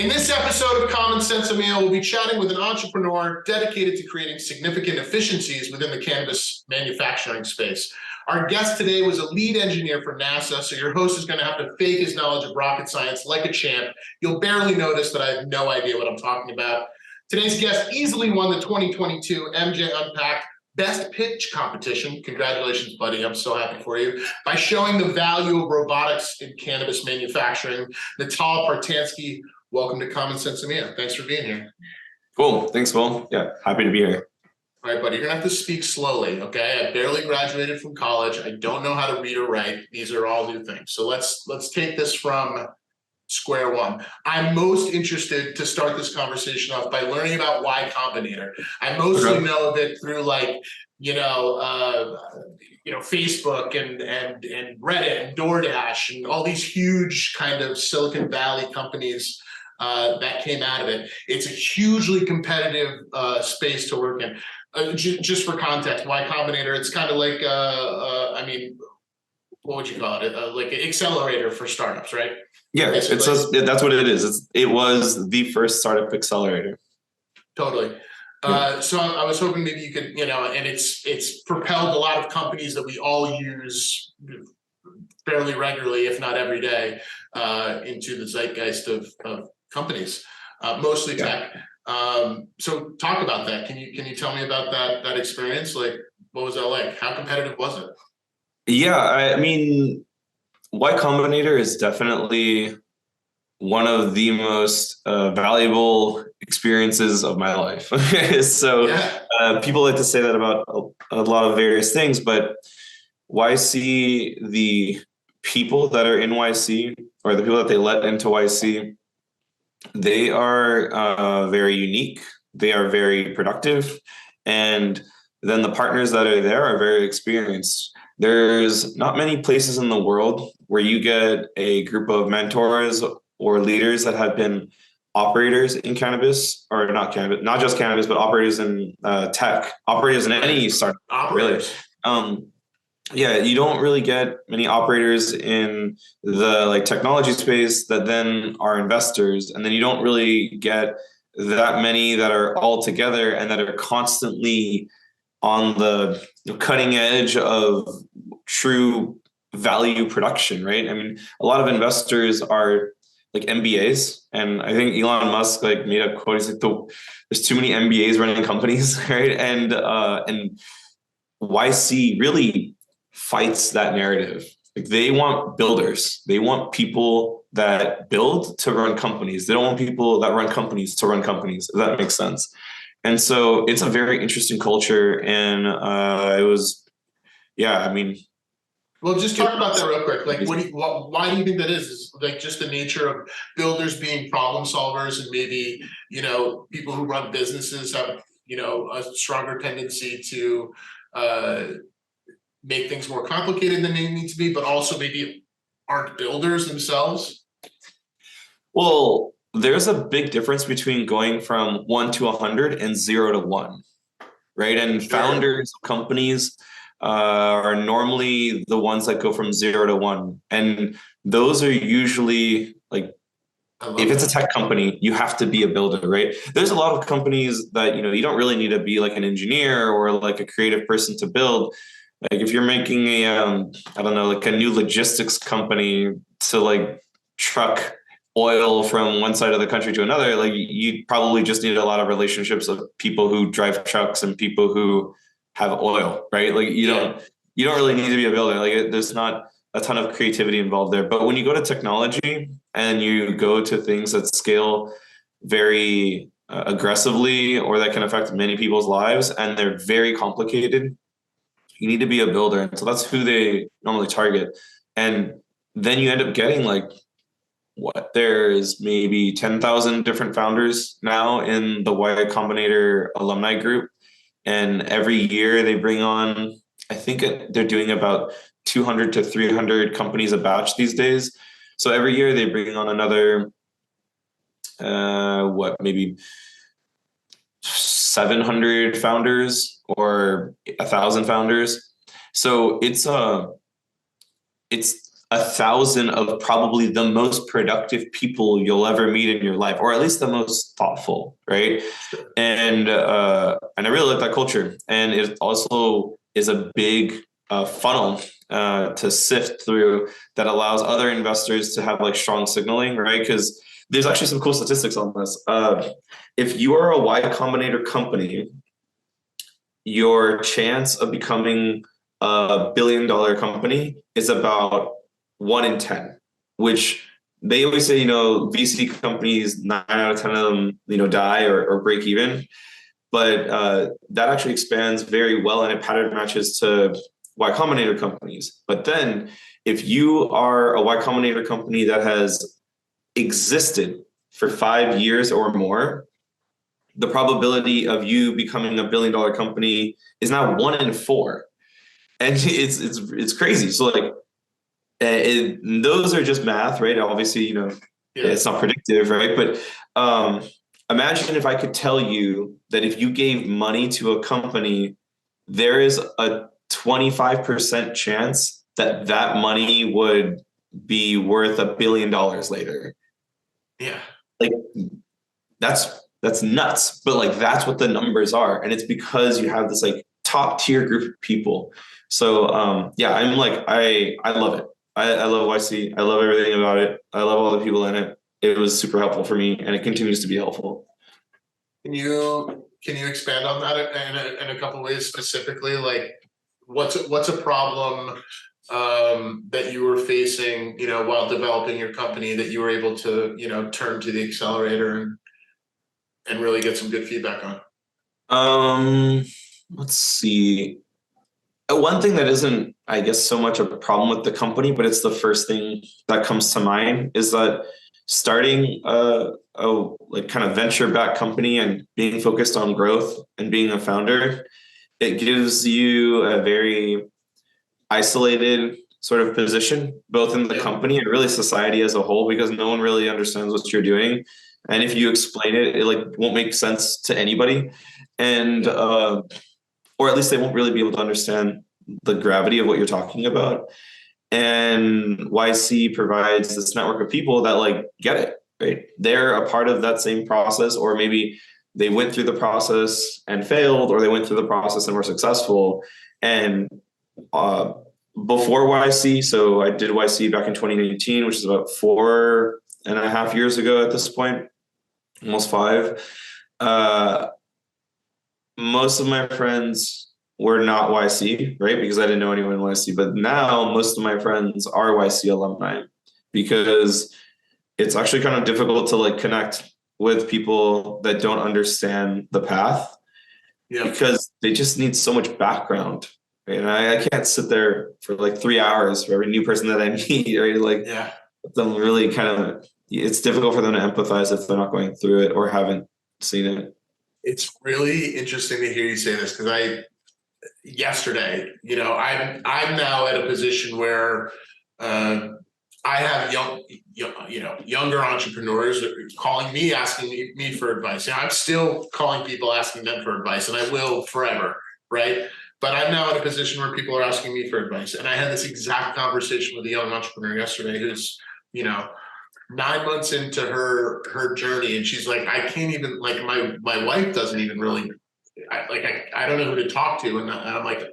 In this episode of Common SENSimilla, we'll be chatting with an entrepreneur dedicated to creating significant efficiencies within the cannabis manufacturing space. Our guest today was a lead engineer for NASA, so your host is going to have to fake his knowledge of rocket science like a champ. You'll barely notice that I have no idea what I'm talking about. Today's guest easily won the 2022 MJ Unpacked Best Pitch competition. Congratulations, buddy. I'm so happy for you. By showing the value of robotics in cannabis manufacturing, Nohtal Partanksy, welcome to Common SENSimilla. Thanks for being here. Cool. Thanks, Will. Yeah, happy to be here. All right, buddy, you're gonna have to speak slowly, okay? I barely graduated from college. I don't know how to read or write. These are all new things. So let's take this from square one. I'm most interested to start this conversation off by learning about Y Combinator. I mostly know of it through Facebook and Reddit and DoorDash and all these huge kind of Silicon Valley companies that came out of it. It's a hugely competitive space to work in. Just for context, Y Combinator, it's kind of like, what would you call it? Like an accelerator for startups, right? Yeah, that's what it is. It was the first startup accelerator. Totally. So I was hoping maybe you could, and it's propelled a lot of companies that we all use fairly regularly, if not every day, into the zeitgeist of companies, mostly tech. So talk about that. Can you tell me about that experience? Like, what was that like? How competitive was it? Yeah, I mean, Y Combinator is definitely one of the most valuable experiences of my life. So people like to say that about a lot of various things, but YC, the people that are in YC or the people that they let into YC, they are very unique. They are very productive. And then the partners that are there are very experienced. There's not many places in the world where you get a group of mentors or leaders that have been operators in cannabis, or not just cannabis, but operators in tech, operators in any startup, really. You don't really get many operators in the technology space that then are investors, and then you don't really get that many that are all together and that are constantly on the cutting edge of true value production, right? I mean, a lot of investors are like MBAs, and I think Elon Musk made a quote. He's like, "There's too many MBAs running companies," right? And YC really fights that narrative. Like, they want builders. They want people that build to run companies. They don't want people that run companies to run companies, if that makes sense. And so it's a very interesting culture. And it was, well, just talk about that real quick. Why do you think that is? Is just the nature of builders being problem solvers, and maybe, people who run businesses have, a stronger tendency to make things more complicated than they need to be, but also maybe aren't builders themselves? Well, there's a big difference between going from 1 to 100 and 0 to 1, right? And founders of companies are normally the ones that go from 0 to 1. And those are usually if it's a tech company, you have to be a builder, right? There's a lot of companies that, you don't really need to be like an engineer or like a creative person to build. Like, if you're making a new logistics company to truck oil from one side of the country to another, you probably just need a lot of relationships of people who drive trucks and people who have oil, right? You don't really need to be a builder. There's not a ton of creativity involved there. But when you go to technology and you go to things that scale very aggressively, or that can affect many people's lives, and they're very complicated, you need to be a builder. And so that's who they normally target. And then you end up getting there's maybe 10,000 different founders now in the Y Combinator alumni group. And every year they bring on, I think they're doing about 200 to 300 companies a batch these days. So every year they bring on another, maybe 700 founders or 1,000 founders. So it's 1,000 of probably the most productive people you'll ever meet in your life, or at least the most thoughtful, right? And I really like that culture. And it also is a big funnel to sift through that allows other investors to have like strong signaling, right? Because there's actually some cool statistics on this. If you are a Y Combinator company, your chance of becoming a billion-dollar company is about 1 in 10, which they always say, VC companies, 9 out of 10 of them, die or break even. But that actually expands very well, and it pattern matches to Y Combinator companies. But then if you are a Y Combinator company that has existed for 5 years or more, the probability of you becoming a billion-dollar company is now 1 in 4. And it's crazy. So like, those are just math, right? Obviously, it's not predictive, right? But imagine if I could tell you that if you gave money to a company, there is a 25% chance that that money would be worth $1 billion later. Yeah. Like that's nuts. But like, that's what the numbers are. And it's because you have this like top tier group of people. So I'm like, I love it. I love YC. I love everything about it. I love all the people in it. It was super helpful for me, and it continues to be helpful. Can you expand on that in a couple of ways specifically? Like, what's a problem that you were facing, while developing your company that you were able to, turn to the accelerator and really get some good feedback on? Let's see. One thing that isn't, I guess, so much of a problem with the company, but it's the first thing that comes to mind, is that starting a like kind of venture-backed company and being focused on growth and being a founder, it gives you a very isolated sort of position, both in the company and really society as a whole, because no one really understands what you're doing. And if you explain it, it like won't make sense to anybody. And or at least they won't really be able to understand the gravity of what you're talking about. And YC provides this network of people that like get it, right? They're a part of that same process, or maybe they went through the process and failed, or they went through the process and were successful. And before YC, so I did YC back in 2019, which is about 4.5 years ago at this point, almost 5. Most of my friends were not YC, right? Because I didn't know anyone in YC. But now most of my friends are YC alumni, because it's actually kind of difficult to like connect with people that don't understand the path, because they just need so much background. Right? And I can't sit there for like 3 hours for every new person that I meet, right? Like, them really it's difficult for them to empathize if they're not going through it or haven't seen it. It's really interesting to hear you say this, because yesterday, I'm now at a position where I have younger entrepreneurs calling me, asking me for advice. I'm still calling people, asking them for advice, and I will forever, right? But I'm now in a position where people are asking me for advice. And I had this exact conversation with a young entrepreneur yesterday who's, 9 months into her journey, and she's like, I can't even, like, my wife doesn't even really, I don't know who to talk to, and I'm like,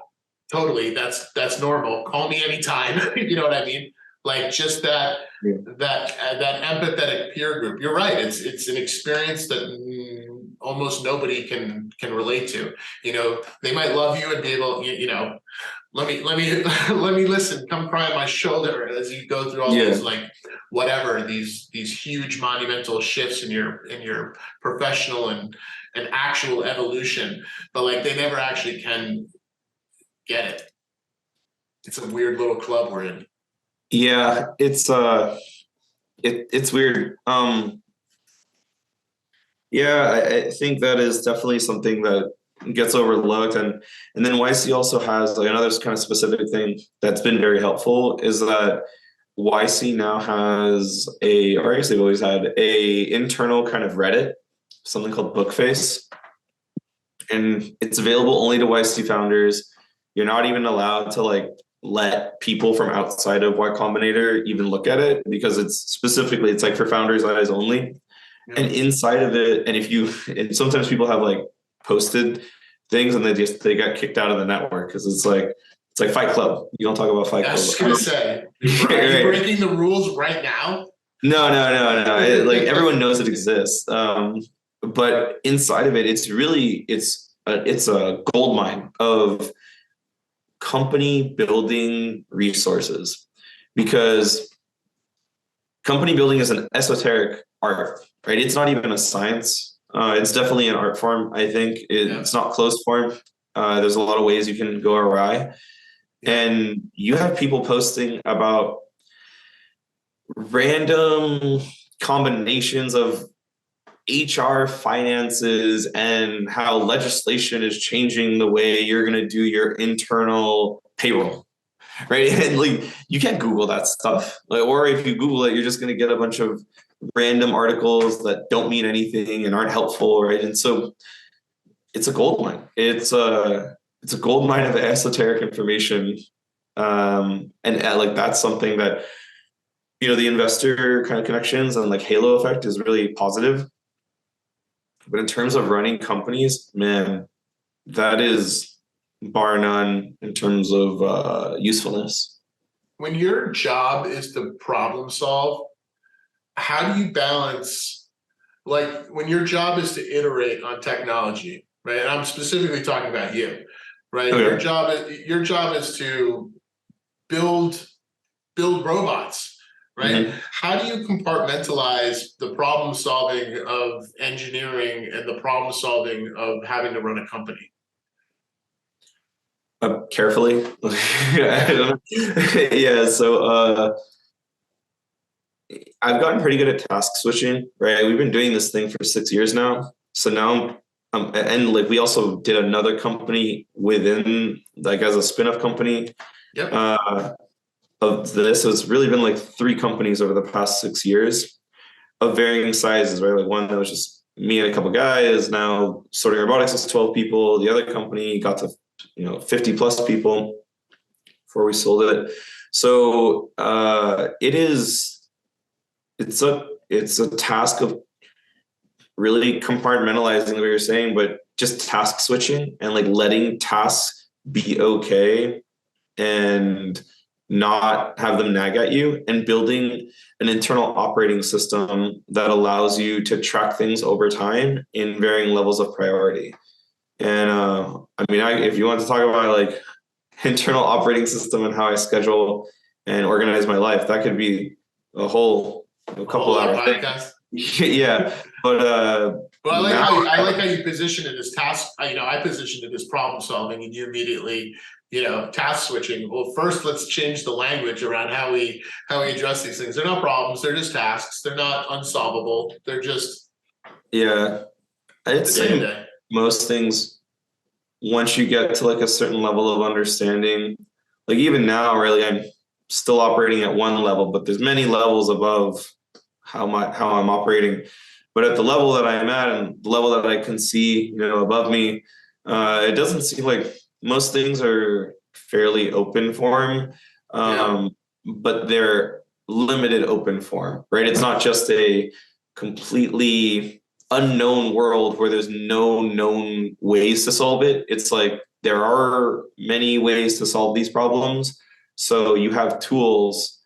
totally, that's normal. Call me anytime. You know what I mean? Like, just that empathetic peer group. You're right. It's an experience that almost nobody can relate to. They might love you and be able, let me listen, come cry on my shoulder as you go through all these, like, whatever, these huge monumental shifts in your professional and actual evolution, but like, they never actually can get it. It's a weird little club we're in. Yeah, it's weird. I think that is definitely something that gets overlooked, and then YC also has like another kind of specific thing that's been very helpful, is that YC now has or I guess they've always had a internal kind of Reddit, something called Bookface, and it's available only to YC founders. You're not even allowed to like let people from outside of Y Combinator even look at it, because it's like for founders' eyes only. Yeah. And inside of it, and sometimes people have like posted things and they got kicked out of the network because it's like Fight Club. You don't talk about Fight Club. I was just gonna say, are you breaking the rules right now? No. Like everyone knows it exists. But inside of it, it's a gold mine of company building resources, because company building is an esoteric art, right? It's not even a science. It's definitely an art form. I think it's not closed form. There's a lot of ways you can go awry, and you have people posting about random combinations of HR, finances, and how legislation is changing the way you're going to do your internal payroll, right? And like, you can't Google that stuff, or if you Google it, you're just going to get a bunch of random articles that don't mean anything and aren't helpful, right? And so it's a gold mine. It's a gold mine of esoteric information, and like that's something that, the investor kind of connections and like halo effect is really positive. But in terms of running companies, man, that is bar none in terms of usefulness. When your job is to problem solve, how do you balance, like when your job is to iterate on technology, right? And I'm specifically talking about you, right? Okay. Your job is to build robots, right? Mm-hmm. How do you compartmentalize the problem solving of engineering and the problem solving of having to run a company? Carefully. Yeah. So I've gotten pretty good at task switching, right? We've been doing this thing for 6 years now. So now, and like we also did another company within, like as a spin-off company. Yep. Of this. So it's really been like 3 companies over the past 6 years of varying sizes, right? Like one that was just me and a couple guys. Now Sorting Robotics is 12 people. The other company got to 50 plus people before we sold it. So it's a task of really compartmentalizing the way you're saying, but just task switching and like letting tasks be okay and not have them nag at you, and building an internal operating system that allows you to track things over time in varying levels of priority. And if you want to talk about like internal operating system and how I schedule and organize my life, that could be a couple hour podcast. Yeah, but I like how you position it as task. I positioned it as problem solving, and you immediately task switching. Well, first let's change the language around how we address these things. They're not problems, they're just tasks. They're not unsolvable. They're just I'd say most things, once you get to like a certain level of understanding, like even now, really, I'm still operating at one level, but there's many levels above how I'm operating. But at the level that I'm at and the level that I can see, above me, it doesn't seem like most things are fairly open form, but they're limited open form, right? It's not just a completely unknown world where there's no known ways to solve it. It's like there are many ways to solve these problems. So you have tools,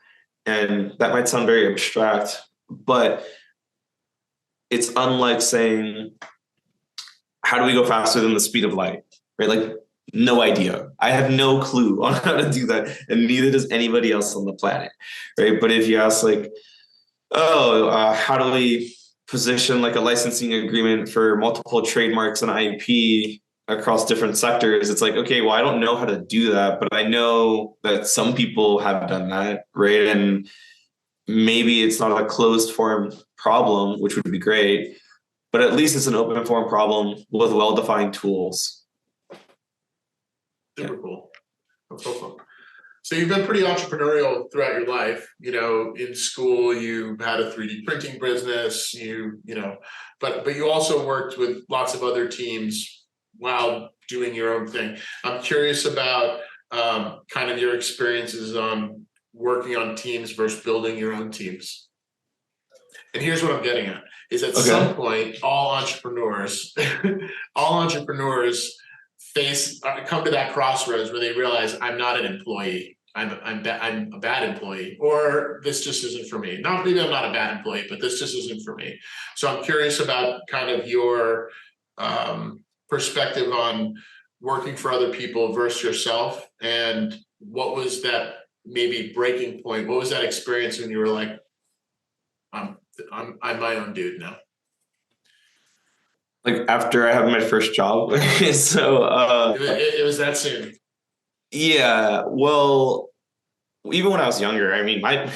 and that might sound very abstract, but it's unlike saying, how do we go faster than the speed of light, right? Like, no idea. I have no clue on how to do that, and neither does anybody else on the planet, right? But if you ask like, how do we position like a licensing agreement for multiple trademarks and IP across different sectors, it's like, okay, well, I don't know how to do that, but I know that some people have done that, right? And maybe it's not a closed form problem, which would be great, but at least it's an open form problem with well-defined tools. Super cool. That's awesome. So you've been pretty entrepreneurial throughout your life. In school, you had a 3D printing business, but you also worked with lots of other teams while doing your own thing. I'm curious about kind of your experiences on working on teams versus building your own teams. And here's what I'm getting at, is at some point, all entrepreneurs come to that crossroads where they realize I'm not an employee. I'm a bad employee, or this just isn't for me. Not maybe I'm not a bad employee, but this just isn't for me. So I'm curious about kind of your perspective on working for other people versus yourself, and what was that maybe breaking point? What was that experience when you were like, I'm my own dude now? Like after I had my first job. So it was that soon. Yeah, well, even when I was younger, I mean, my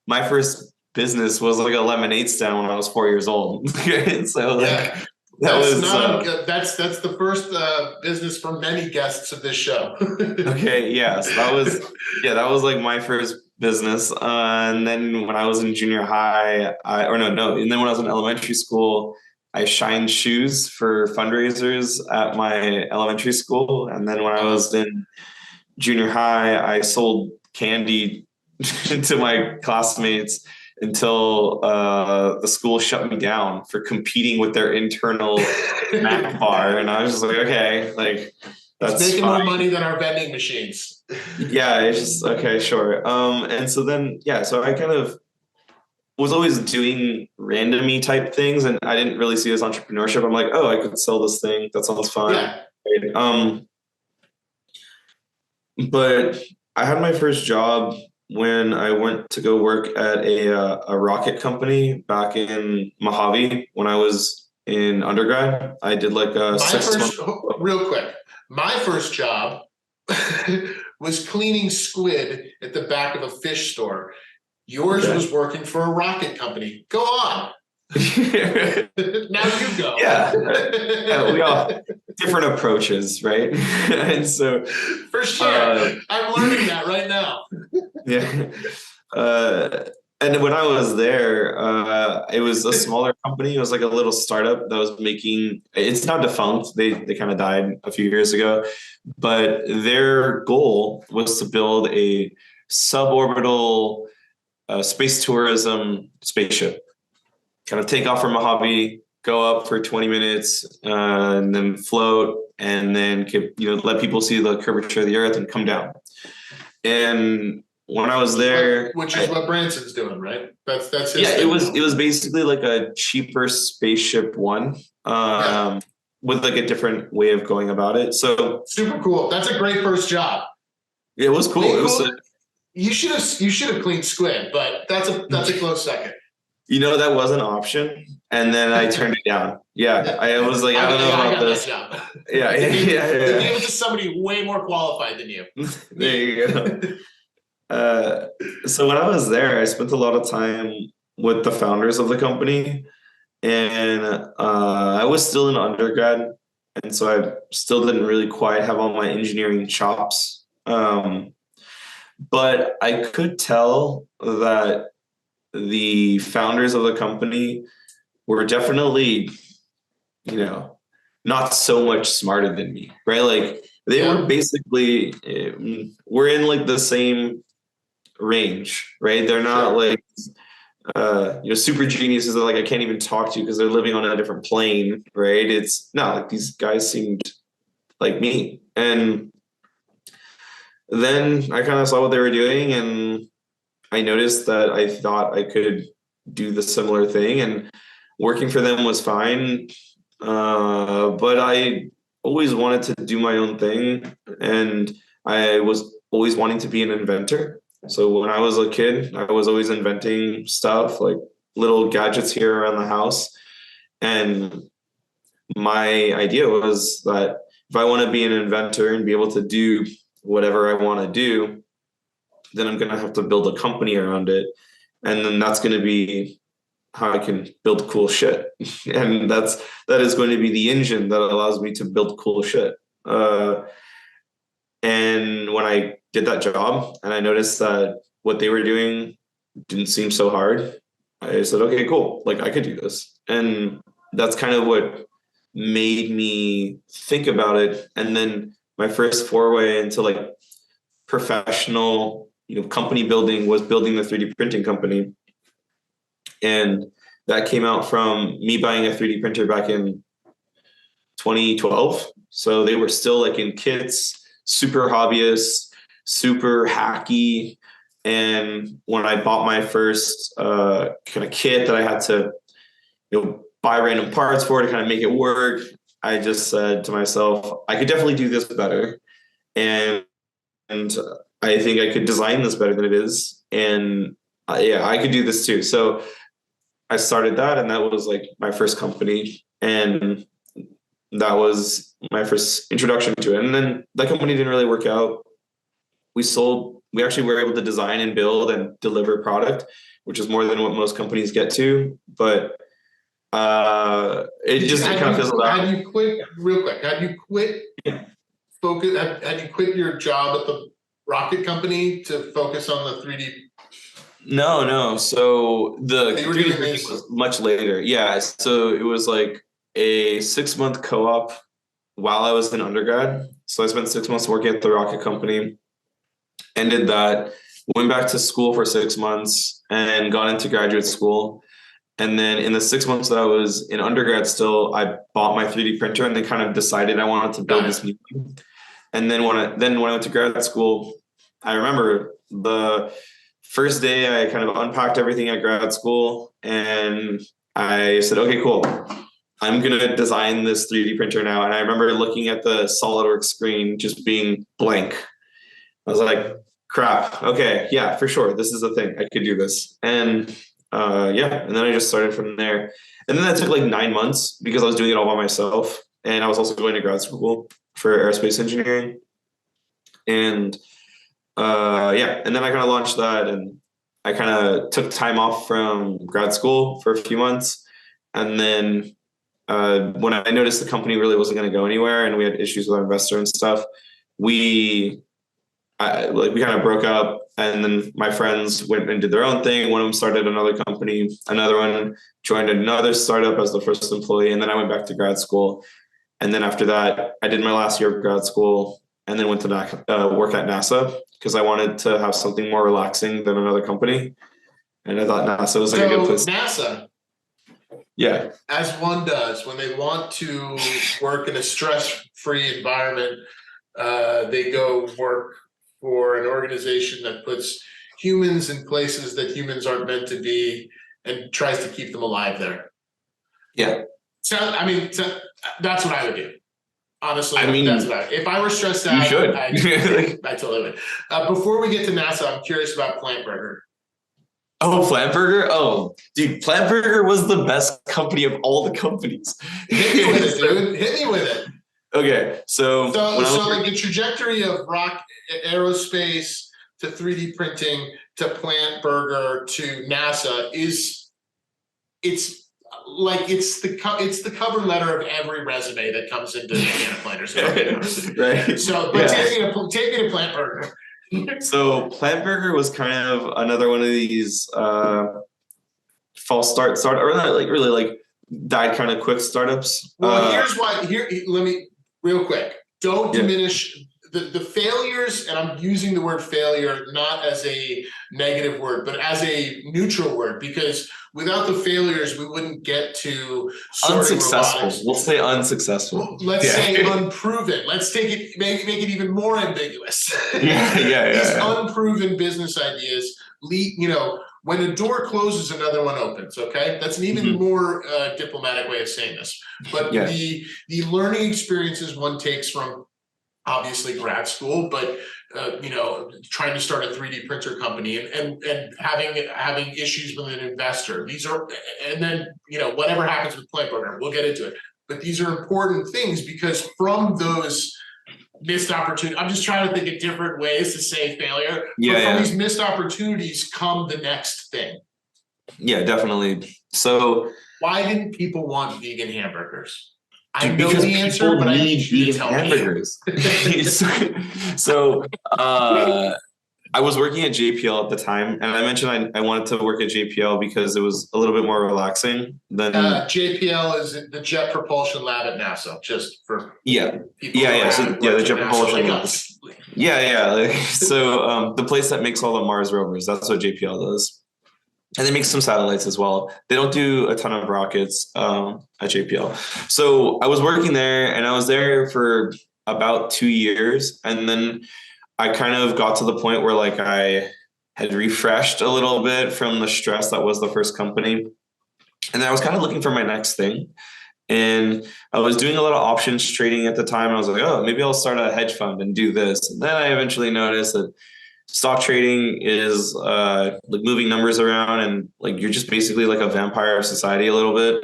my first business was like a lemonade stand when I was 4 years old. So like that's the first business for many guests of this show. Okay, yes, that was like my first business. And then when I was in junior high, and then when I was in elementary school, I shined shoes for fundraisers at my elementary school. And then when I was in junior high, I sold candy to my classmates until the school shut me down for competing with their internal snack bar. And I was just like, okay, like that's making fine. more money than our vending machines. Yeah, it's just okay, sure. And so then, so I kind of was always doing randomy type things, and I didn't really see it as entrepreneurship. I'm like, oh, I could sell this thing. That sounds fun. Yeah. But I had my first job when I went to go work at a rocket company back in Mojave when I was in undergrad. I did like a real quick. My first job was cleaning squid at the back of a fish store. Yours was working for a rocket company. Go on. Now you go. Yeah, we all different approaches, right? And so for sure, I'm learning that right now. And when I was there, it was a smaller company. It was like a little startup that was making. It's now defunct. They kind of died a few years ago, but their goal was to build a suborbital space tourism spaceship. Kind of take off from Mojave, go up for 20 minutes, and then float, and then let people see the curvature of the Earth and come down. And when I was there, which is what Branson's doing, right? That's his thing. It was basically like a cheaper Spaceship One, with like a different way of going about it. So super cool. That's a great first job. It was cool. It was. You should have cleaned squid, but that's a close second. That was an option, and then I turned it down. Yeah, I was like, I don't know about this. Yeah. They gave it to somebody way more qualified than you. There you go. So when I was there, I spent a lot of time with the founders of the company, and I was still in undergrad, and so I still didn't really quite have all my engineering chops. But I could tell that the founders of the company were definitely, not so much smarter than me, right? Like they were basically, we're in like the same range, right? They're not like, super geniuses that like I can't even talk to because they're living on a different plane, right? It's not like these guys seemed like me. And then I kind of saw what they were doing, and I noticed that I thought I could do the similar thing, and working for them was fine. But I always wanted to do my own thing, and I was always wanting to be an inventor. So when I was a kid, I was always inventing stuff like little gadgets here around the house. And my idea was that if I want to be an inventor and be able to do whatever I want to do, then I'm going to have to build a company around it. And then that's going to be how I can build cool shit. And that is going to be the engine that allows me to build cool shit. And when I did that job and I noticed that what they were doing didn't seem so hard, I said, okay, cool. Like I could do this. And that's kind of what made me think about it. And then my first foray into like professional, company building was building the 3D printing company. And that came out from me buying a 3D printer back in 2012. So they were still like in kits, super hobbyist, super hacky. And when I bought my first kind of kit that I had to, buy random parts for to kind of make it work, I just said to myself, I could definitely do this better. And I think I could design this better than it is. And I could do this too. So I started that, and that was like my first company. And that was my first introduction to it. And then that company didn't really work out. We actually were able to design and build and deliver product, which is more than what most companies get to. But it kind of fizzled out. How do you quit, real quick? How do you quit focus? How do you quit your job at the rocket company to focus on the 3D? No. So the 3D printing was much later. Yeah. So it was like a 6-month co-op while I was in undergrad. So I spent 6 months working at the rocket company, ended that, went back to school for 6 months and got into graduate school. And then in the 6 months that I was in undergrad still, I bought my 3D printer and then kind of decided I wanted to build this new thing. And then when I went to grad school, I remember the first day I kind of unpacked everything at grad school and I said, okay, cool. I'm going to design this 3D printer now. And I remember looking at the SolidWorks screen just being blank. I was like, crap. Okay. Yeah, for sure. This is the thing. I could do this. And and then I just started from there. And then that took like 9 months because I was doing it all by myself. And I was also going to grad school for aerospace engineering. And and then I kind of launched that, and I kind of took time off from grad school for a few months. And then when I noticed the company really wasn't going to go anywhere and we had issues with our investor and stuff, we kind of broke up, and then my friends went and did their own thing. One of them started another company, another one joined another startup as the first employee. And then I went back to grad school. And then after that, I did my last year of grad school and then went to work at NASA because I wanted to have something more relaxing than another company. And I thought NASA was like a good place. NASA. Yeah. As one does when they want to work in a stress-free environment, they go work for an organization that puts humans in places that humans aren't meant to be and tries to keep them alive there. Yeah. So, that's what I would do. Honestly, if I were stressed out, you should. I totally would. Before we get to NASA, I'm curious about Plant Burger. Oh, Plant Burger? Oh, dude, Plant Burger was the best company of all the companies. Hit me with it, dude. Hit me with it. Okay, so like the trajectory of aerospace to 3D printing to Plant Burger to NASA it's the cover letter of every resume that comes into CannaPlanners. Right. So, but take me to Plant Burger. So Plant Burger was kind of another one of these false start or not like really like died kind of quick startups. Well, here's why. Let me real quick. Don't diminish the failures, and I'm using the word failure not as a negative word, but as a neutral word, because without the failures, we wouldn't get to unsuccessful. Robotics. We'll say unsuccessful. Let's say unproven. Let's make it even more ambiguous. These unproven business ideas lead, when a door closes, another one opens. Okay, that's an even more diplomatic way of saying this. But the learning experiences one takes from obviously grad school, but trying to start a 3D printer company and having issues with an investor. These are, and then whatever happens with Plant Burger, we'll get into it. But these are important things because from those missed opportunities, I'm just trying to think of different ways to say failure. From these missed opportunities come the next thing. Yeah, definitely. So why didn't people want vegan hamburgers? I know the answer, but I need you to tell hamburgers. So I was working at JPL at the time, and I mentioned I wanted to work at JPL because it was a little bit more relaxing than JPL is the Jet Propulsion Lab at NASA, just for yeah, people yeah, who yeah. So haven't yeah, the worked at jet NASA propulsion. like us. Yeah, yeah. So the place that makes all the Mars rovers, that's what JPL does. And they make some satellites as well. They don't do a ton of rockets at JPL. So I was working there, and I was there for about 2 years. And then I kind of got to the point where like I had refreshed a little bit from the stress that was the first company. And then I was kind of looking for my next thing. And I was doing a lot of options trading at the time. I was like, oh, maybe I'll start a hedge fund and do this. And then I eventually noticed that stock trading is like moving numbers around, and like you're just basically like a vampire of society a little bit.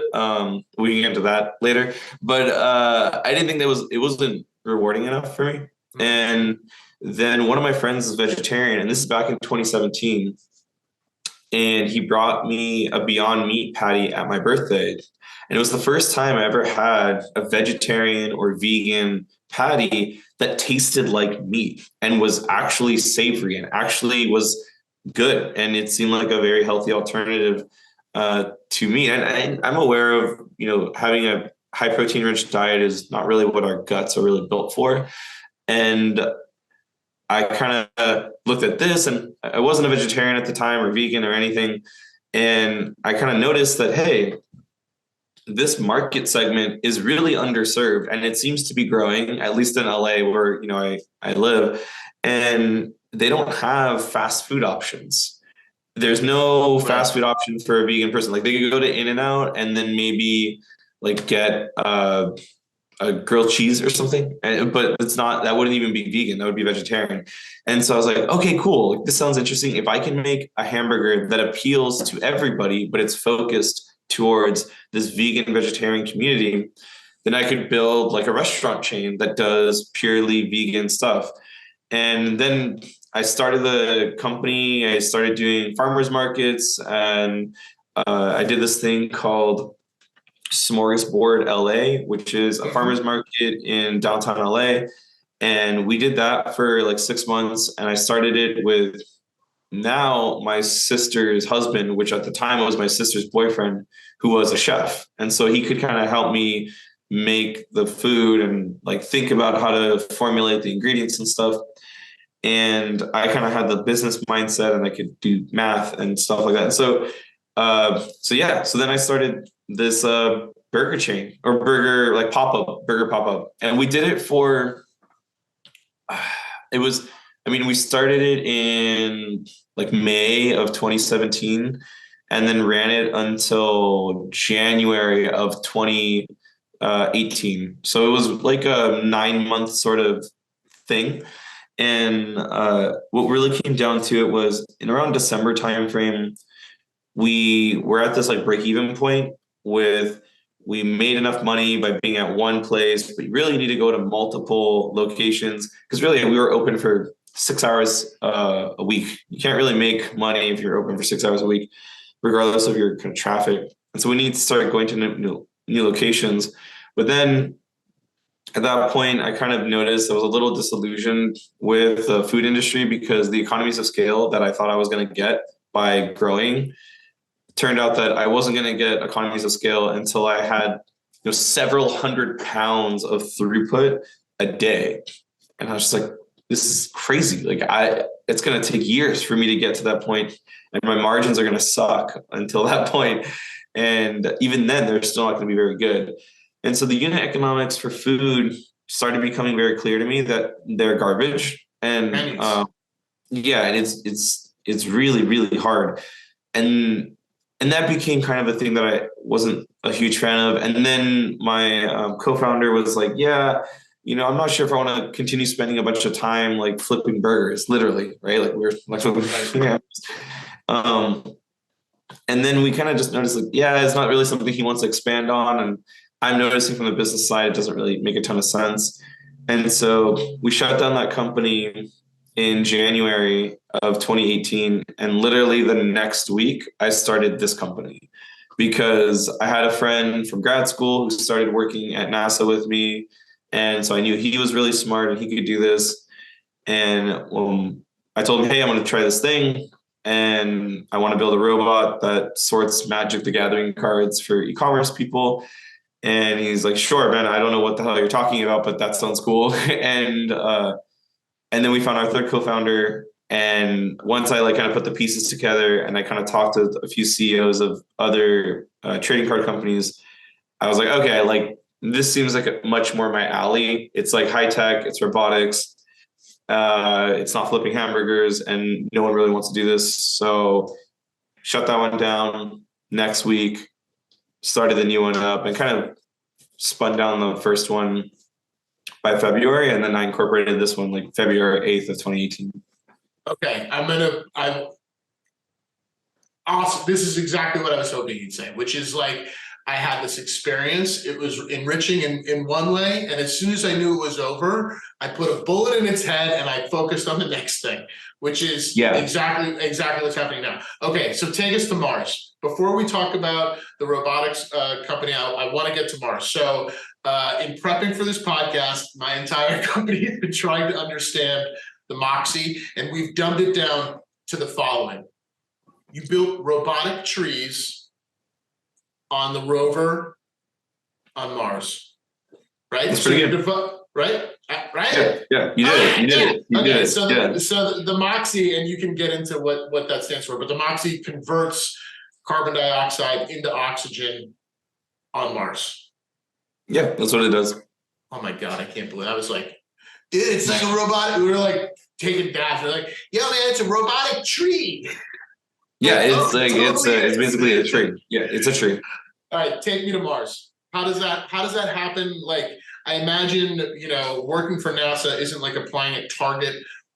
We can get into that later. But I didn't think it wasn't rewarding enough for me. And then one of my friends is vegetarian, and this is back in 2017. And he brought me a Beyond Meat patty at my birthday. And it was the first time I ever had a vegetarian or vegan patty that tasted like meat and was actually savory and actually was good. And it seemed like a very healthy alternative to meat. And I'm aware of, having a high protein rich diet is not really what our guts are really built for. And I kind of looked at this, and I wasn't a vegetarian at the time or vegan or anything. And I kind of noticed that, hey, this market segment is really underserved, and it seems to be growing, at least in LA where, I live, and they don't have fast food options. There's no fast food option for a vegan person. Like they could go to In-N-Out and then maybe like get a grilled cheese or something, but it's not, that wouldn't even be vegan, that would be vegetarian. And so I was like, okay, cool, this sounds interesting. If I can make a hamburger that appeals to everybody, but it's focused towards this vegan vegetarian community, then I could build like a restaurant chain that does purely vegan stuff. And then I started the company. I started doing farmers markets, and I did this thing called Smorgasbord LA, which is a farmers market in downtown LA. And we did that for like 6 months. And I started it with now my sister's husband, which at the time was my sister's boyfriend, who was a chef. And so he could kind of help me make the food and like think about how to formulate the ingredients and stuff. And I kind of had the business mindset, and I could do math and stuff like that. And so then I started this burger chain or burger like burger pop-up. And we did it for, we started it in like May of 2017 and then ran it until January of 2018. So it was like a 9-month sort of thing. And what really came down to it was in around December timeframe, we were at this like break-even point with, we made enough money by being at one place, but you really need to go to multiple locations because really we were open for 6 hours a week. You can't really make money if you're open for 6 hours a week, regardless of your kind of traffic. And so we need to start going to new locations. But then at that point, I kind of noticed I was a little disillusioned with the food industry because the economies of scale that I thought I was going to get by growing turned out that I wasn't going to get economies of scale until I had several hundred pounds of throughput a day. And I was just like, this is crazy. Like it's going to take years for me to get to that point, and my margins are going to suck until that point. And even then, they're still not going to be very good. And so the unit economics for food started becoming very clear to me that they're garbage. And and it's really, really hard. And that became kind of a thing that I wasn't a huge fan of. And then my co-founder was like, yeah, I'm not sure if I want to continue spending a bunch of time like flipping burgers, literally, right? Like we're like and then we kind of just noticed like, yeah, it's not really something he wants to expand on. And I'm noticing from the business side, it doesn't really make a ton of sense. And so we shut down that company in January of 2018. And literally the next week, I started this company because I had a friend from grad school who started working at NASA with me. And so I knew he was really smart and he could do this. And I told him, hey, I'm going to try this thing. And I want to build a robot that sorts Magic the Gathering cards for e-commerce people. And he's like, sure, man, I don't know what the hell you're talking about, but that sounds cool. And then we found our third co-founder. And once I like kind of put the pieces together and I kind of talked to a few CEOs of other trading card companies, I was like, okay, like this seems like much more my alley. It's like high tech, it's robotics, it's not flipping hamburgers, and no one really wants to do this. So shut that one down. Next week, started the new one up and kind of spun down the first one by February, and then I incorporated this one like February 8th of 2018. Okay, awesome. This is exactly what I was hoping you'd say, which is like, I had this experience. It was enriching in one way. And as soon as I knew it was over, I put a bullet in its head and I focused on the next thing, which is exactly what's happening now. Okay, so take us to Mars. Before we talk about the robotics company, I want to get to Mars. So in prepping for this podcast, my entire company has been trying to understand the MOXIE, and we've dumbed it down to the following. You built robotic trees on the rover on Mars, right? That's pretty good. Right? Yeah, you did it. So the MOXIE, and you can get into what that stands for, but the MOXIE converts carbon dioxide into oxygen on Mars. Yeah, that's what it does. Oh my God, I can't believe it. I was like, dude, it's like a robot. We were like taking dabs. We're like, yeah, man, it's a robotic tree. Yeah, it's like totally it's basically a tree. Yeah, it's a tree. All right, take me to Mars. How does that happen? Like, I imagine, working for NASA isn't like applying at Target.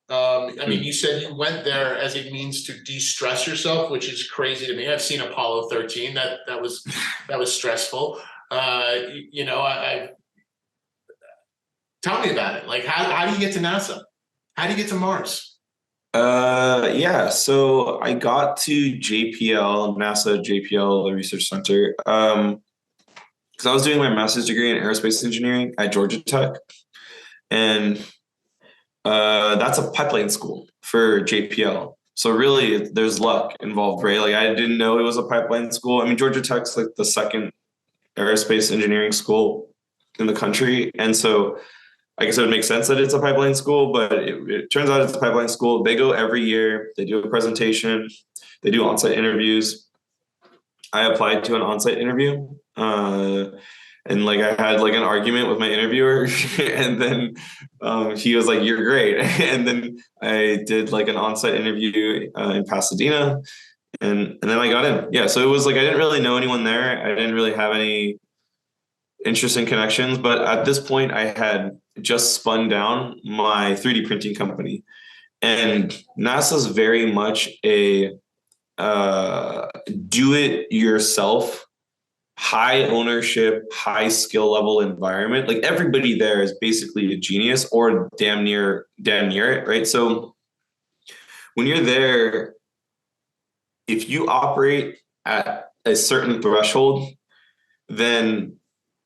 I mean, you said you went there as a means to de-stress yourself, which is crazy to me. I've seen Apollo 13. That was stressful. Tell me about it. Like, how do you get to NASA? How do you get to Mars? Yeah, so I got to JPL, NASA-JPL, the research center, because I was doing my master's degree in aerospace engineering at Georgia Tech, and that's a pipeline school for JPL. So really, there's luck involved, right? Like, I didn't know it was a pipeline school. I mean, Georgia Tech's like the second aerospace engineering school in the country, and so I guess it would make sense that it's a pipeline school, but it turns out it's a pipeline school. They go every year. They do a presentation. They do on-site interviews. I applied to an on-site interview, and like I had like an argument with my interviewer, and then he was like, "You're great." And then I did like an on-site interview in Pasadena, and then I got in. Yeah, so it was like I didn't really know anyone there. I didn't really have any interesting connections, but at this point I had just spun down my 3D printing company, and NASA's very much a do it yourself, high ownership, high skill level environment. Like everybody there is basically a genius or damn near it, right? So when you're there, if you operate at a certain threshold, then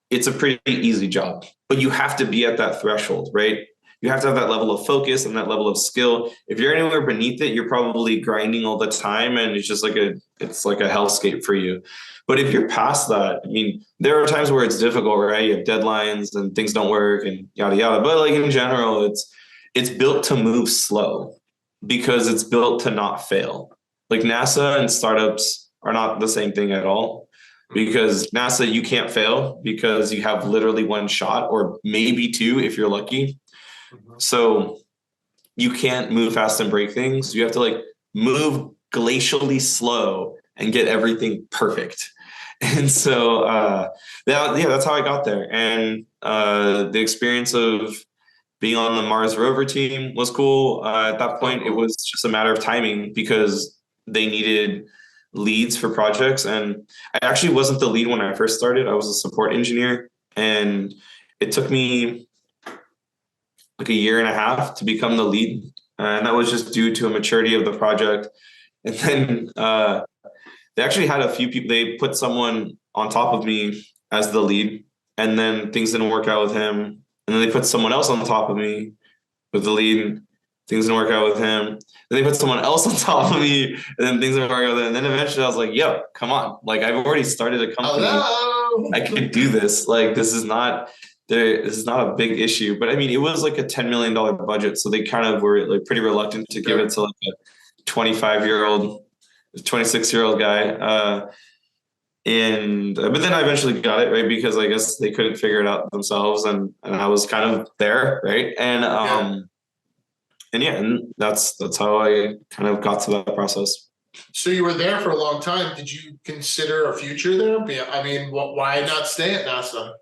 it's a pretty easy job, but you have to be at that threshold, right? You have to have that level of focus and that level of skill. If you're anywhere beneath it, you're probably grinding all the time, and it's just like it's like a hellscape for you. But if you're past that, I mean, there are times where it's difficult, right? You have deadlines and things don't work and yada yada. But like in general, it's built to move slow because it's built to not fail. Like NASA and startups are not the same thing at all. Because NASA, you can't fail because you have literally one shot or maybe two if you're lucky. So you can't move fast and break things. You have to like move glacially slow and get everything perfect. And so that's how I got there. And the experience of being on the Mars rover team was cool. At that point, it was just a matter of timing because they needed leads for projects, and I actually wasn't the lead when I first started. I was a support engineer, and it took me like a year and a half to become the lead, and that was just due to a maturity of the project. And then they actually had a few people. They put someone on top of me as the lead, and then things didn't work out with him, and then they put someone else on top of me with the lead, Things didn't work out with him. Then they put someone else on top of me, and then things didn't work out with him. And then eventually I was like, yo, come on. Like, I've already started a company. Hello. I can do this. Like, this is not a big issue. But I mean, it was like a $10 million budget. So they kind of were like pretty reluctant to give it to like a 26-year-old guy. But then I eventually got it, right? Because I guess they couldn't figure it out themselves, and I was kind of there, right? And that's how I kind of got to that process. So you were there for a long time. Did you consider a future there? I mean, why not stay at NASA?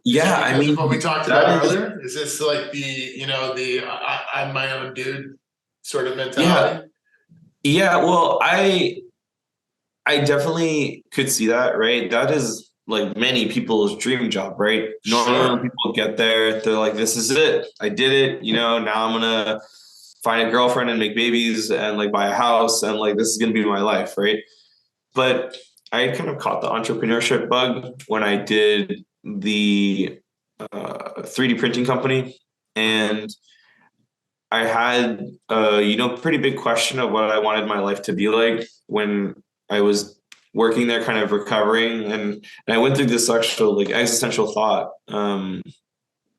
Yeah, I mean, what we talked about earlier. Is this like the I'm my own dude sort of mentality? Yeah. Well, I definitely could see that, right? That is like many people's dream job, right? Normal people get there, they're like, this is it. I did it, now I'm gonna find a girlfriend and make babies and like buy a house and like this is gonna be my life, right? But I kind of caught the entrepreneurship bug when I did the 3D printing company, and I had pretty big question of what I wanted my life to be like when I was working there, kind of recovering, and I went through this actual like existential thought of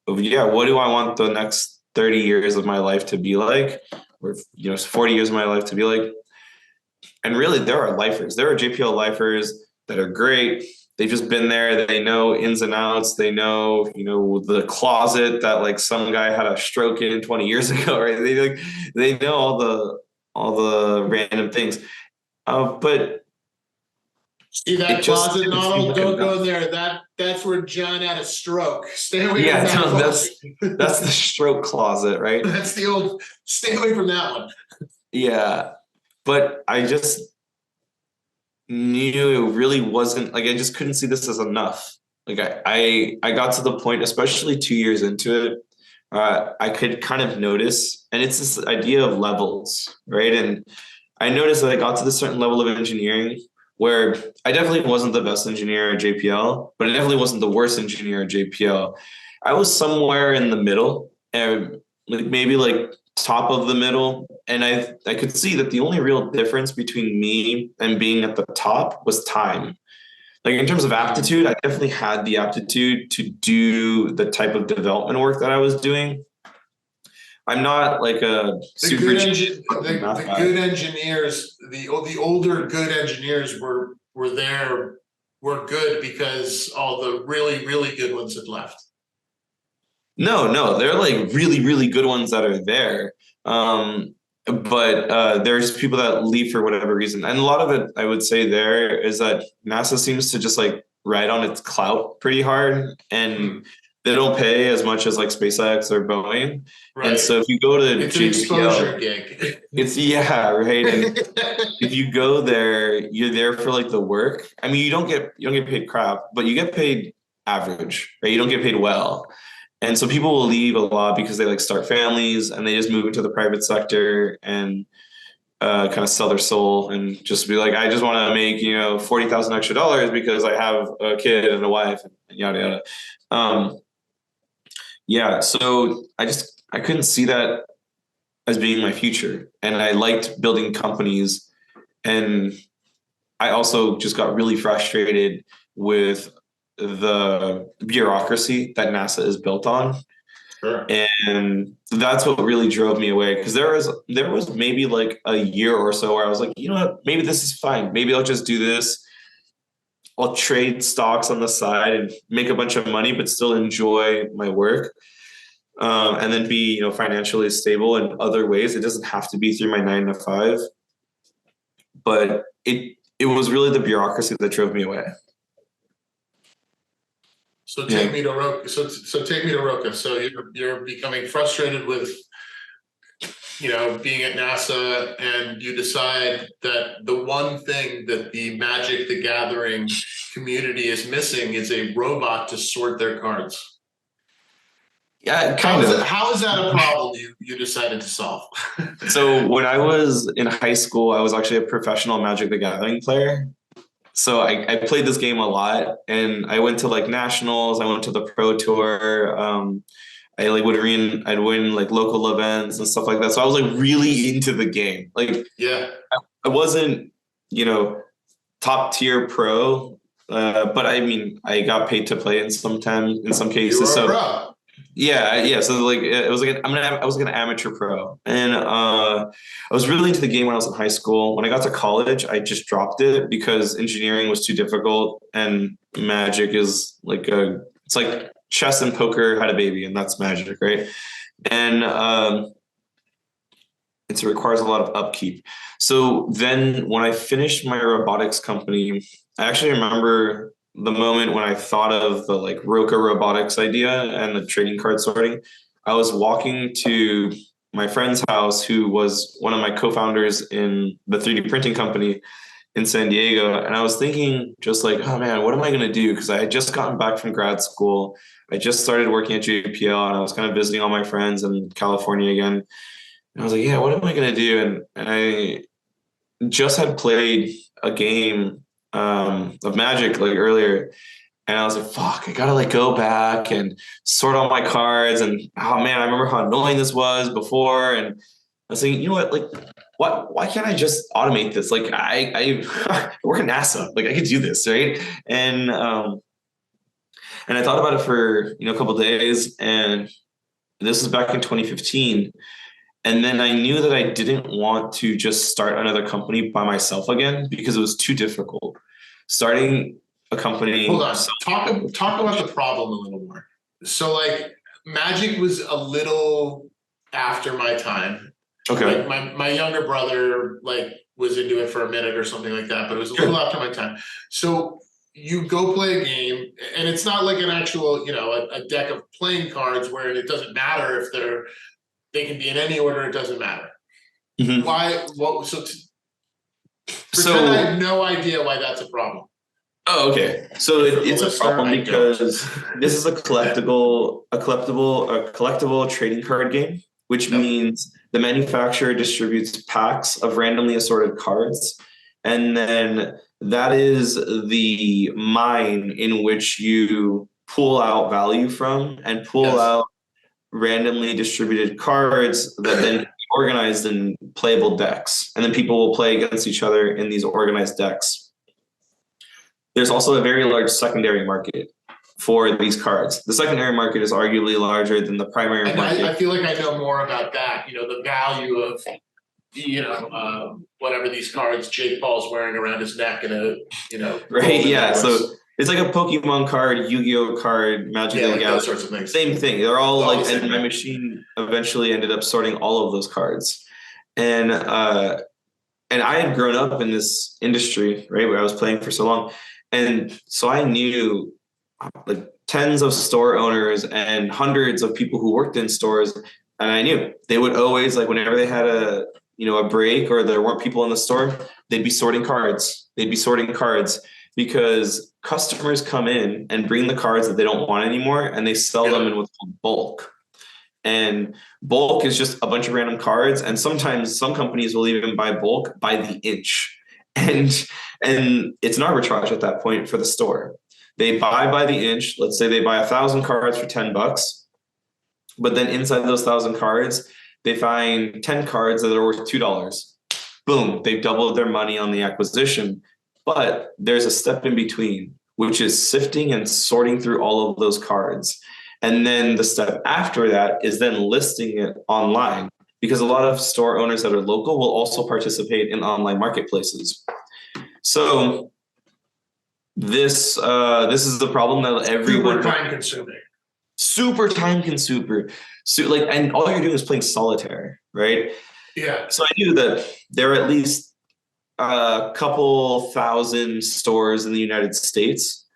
what do I want the next 30 years of my life to be like, or 40 years of my life to be like. And really, there are JPL lifers that are great. They've just been there. They know ins and outs. They know, the closet that like some guy had a stroke in 20 years ago, right? They know all the random things. But see that closet, Nohtal? Don't go there. That's where John had a stroke. Stay away from that closet. That's the stroke closet, right? That's the old. Stay away from that one. Yeah, but I just knew it really wasn't like I just couldn't see this as enough. Like I got to the point, especially 2 years into it, I could kind of notice, and it's this idea of levels, right? And I noticed that I got to this certain level of engineering where I definitely wasn't the best engineer at JPL, but I definitely wasn't the worst engineer at JPL. I was somewhere in the middle, and maybe like top of the middle. And I could see that the only real difference between me and being at the top was time. Like in terms of aptitude, I definitely had the aptitude to do the type of development work that I was doing. I'm not like a super good engineers, the older good engineers were good because all the really, really good ones had left. No, they're like really, really good ones that are there. But there's people that leave for whatever reason. And a lot of it, I would say there is that NASA seems to just like ride on its clout pretty hard, and they don't pay as much as like SpaceX or Boeing. Right. And so if you go to it's an exposure gig. Right. And if you go there, you're there for like the work. I mean, you don't get paid crap, but you get paid average, right? You don't get paid well. And so people will leave a lot because they like start families and they just move into the private sector and kind of sell their soul and just be like, I just want to make, $40,000 extra because I have a kid and a wife and yada, yada. So I couldn't see that as being my future. And I liked building companies. And I also just got really frustrated with the bureaucracy that NASA is built on. Sure. And that's what really drove me away, because there was maybe like a year or so where I was like, you know what, maybe this is fine. Maybe I'll just do this. I'll trade stocks on the side and make a bunch of money, but still enjoy my work. And then be, financially stable in other ways. It doesn't have to be through my 9 to 5. But it was really the bureaucracy that drove me away. So take me to Roca. So take me to Roca. So you're becoming frustrated with, being at NASA, and you decide that the one thing that the Magic the Gathering community is missing is a robot to sort their cards. Yeah, kind of. How is that a problem you decided to solve? So when I was in high school, I was actually a professional Magic the Gathering player. So I played this game a lot, and I went to like nationals. I went to the pro tour. I'd win like local events and stuff like that. So I was like really into the game. Like, Yeah. I wasn't, top tier pro, but I mean, I got paid to play in some You cases. were a So pro. yeah. So like it was like I was like an amateur pro, and I was really into the game when I was in high school. When I got to college, I just dropped it because engineering was too difficult, and Magic is like it's like chess and poker had a baby, and that's Magic, right? And it requires a lot of upkeep. So then when I finished my robotics company, I actually remember the moment when I thought of the like Roka robotics idea and the trading card sorting. I was walking to my friend's house, who was one of my co-founders in the 3D printing company in San Diego. And I was thinking just like, oh man, what am I going to do? Because I had just gotten back from grad school. I just started working at JPL, and I was kind of visiting all my friends in California again. And I was like, yeah, what am I going to do? And I just had played a game of Magic like earlier. And I was like, fuck, I gotta like go back and sort all my cards. And oh man, I remember how annoying this was before. And I was thinking, you know what, like, why can't I just automate this? Like I work at NASA, like I could do this, right? And I thought about it for a couple of days, and this was back in 2015. And then I knew that I didn't want to just start another company by myself again because it was too difficult. Starting a company. Hold on. Talk about the problem a little more. So like Magic was a little after my time. Okay. Like my younger brother like was into it for a minute or something like that, but it was a little after my time. So you go play a game, and it's not like an actual, a deck of playing cards where it doesn't matter if they can be in any order, it doesn't matter. Mm-hmm. Why? What? Pretend I have no idea why that's a problem. Oh, okay. So it's a problem because this is a collectible trading card game, which means the manufacturer distributes packs of randomly assorted cards, and then that is the mine in which you pull out value from and pull out randomly distributed cards that then organized in playable decks, and then people will play against each other in these organized decks. There's also a very large secondary market for these cards. The secondary market is arguably larger than the primary market. I feel like I know more about that. The value of whatever these cards Jake Paul's wearing around his neck and right. Yeah. So it's like a Pokemon card, Yu-Gi-Oh card, Magic the Gathering, those sorts of things. Same thing. They're all like, and my machine eventually ended up sorting all of those cards. And I had grown up in this industry, right, where I was playing for so long. And so I knew like tens of store owners and hundreds of people who worked in stores. And I knew they would always, like, whenever they had a break or there weren't people in the store, they'd be sorting cards. Because customers come in and bring the cards that they don't want anymore, and they sell them in what's called bulk. And bulk is just a bunch of random cards. And sometimes some companies will even buy bulk by the inch. And it's an arbitrage at that point for the store. They buy by the inch. Let's say they buy 1,000 cards for $10, but then inside those 1,000 cards, they find 10 cards that are worth $2. Boom, they've doubled their money on the acquisition. But there's a step in between, which is sifting and sorting through all of those cards. And then the step after that is then listing it online, because a lot of store owners that are local will also participate in online marketplaces. So this is the problem that everyone super time consuming. So like, and all you're doing is playing solitaire, right? Yeah. So I knew that there are at least a couple thousand stores in the United States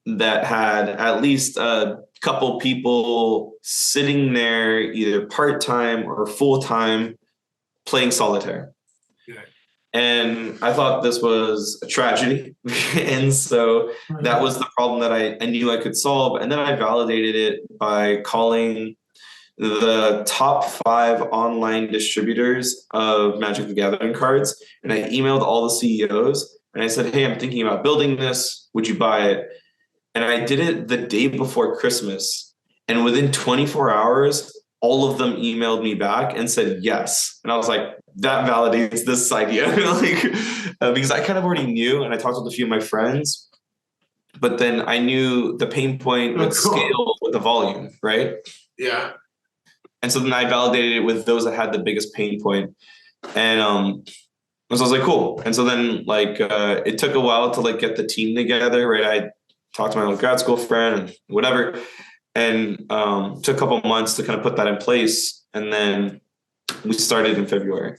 that had at least a couple people sitting there either part-time or full-time playing solitaire. Yeah. And I thought this was a tragedy. And so that was the problem that I knew I could solve. And then I validated it by calling the top 5 online distributors of Magic the Gathering cards. And I emailed all the CEOs and I said, hey, I'm thinking about building this. Would you buy it? And I did it the day before Christmas. And within 24 hours, all of them emailed me back and said yes. And I was like, that validates this idea. Because I kind of already knew, and I talked with a few of my friends, but then I knew the pain point would scale with the volume, right? Yeah. And so then I validated it with those that had the biggest pain point. And so I was like, cool. And so then it took a while to get the team together, right? I talked to my old grad school friend and whatever, and took a couple of months to kind of put that in place. And then we started in February.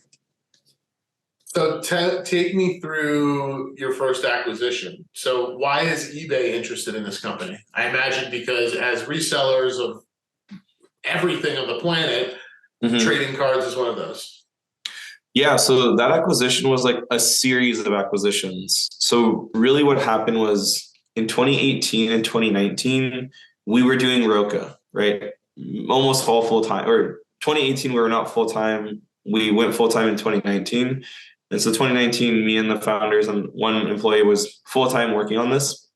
So take me through your first acquisition. So why is eBay interested in this company? I imagine because as resellers of everything on the planet, trading cards is one of those. Yeah, so that acquisition was like a series of acquisitions. So really what happened was in 2018 and 2019, we were doing Roca, right? Almost full time. Or 2018, we were not full time. We went full time in 2019. And so 2019, me and the founders and one employee was full time working on this.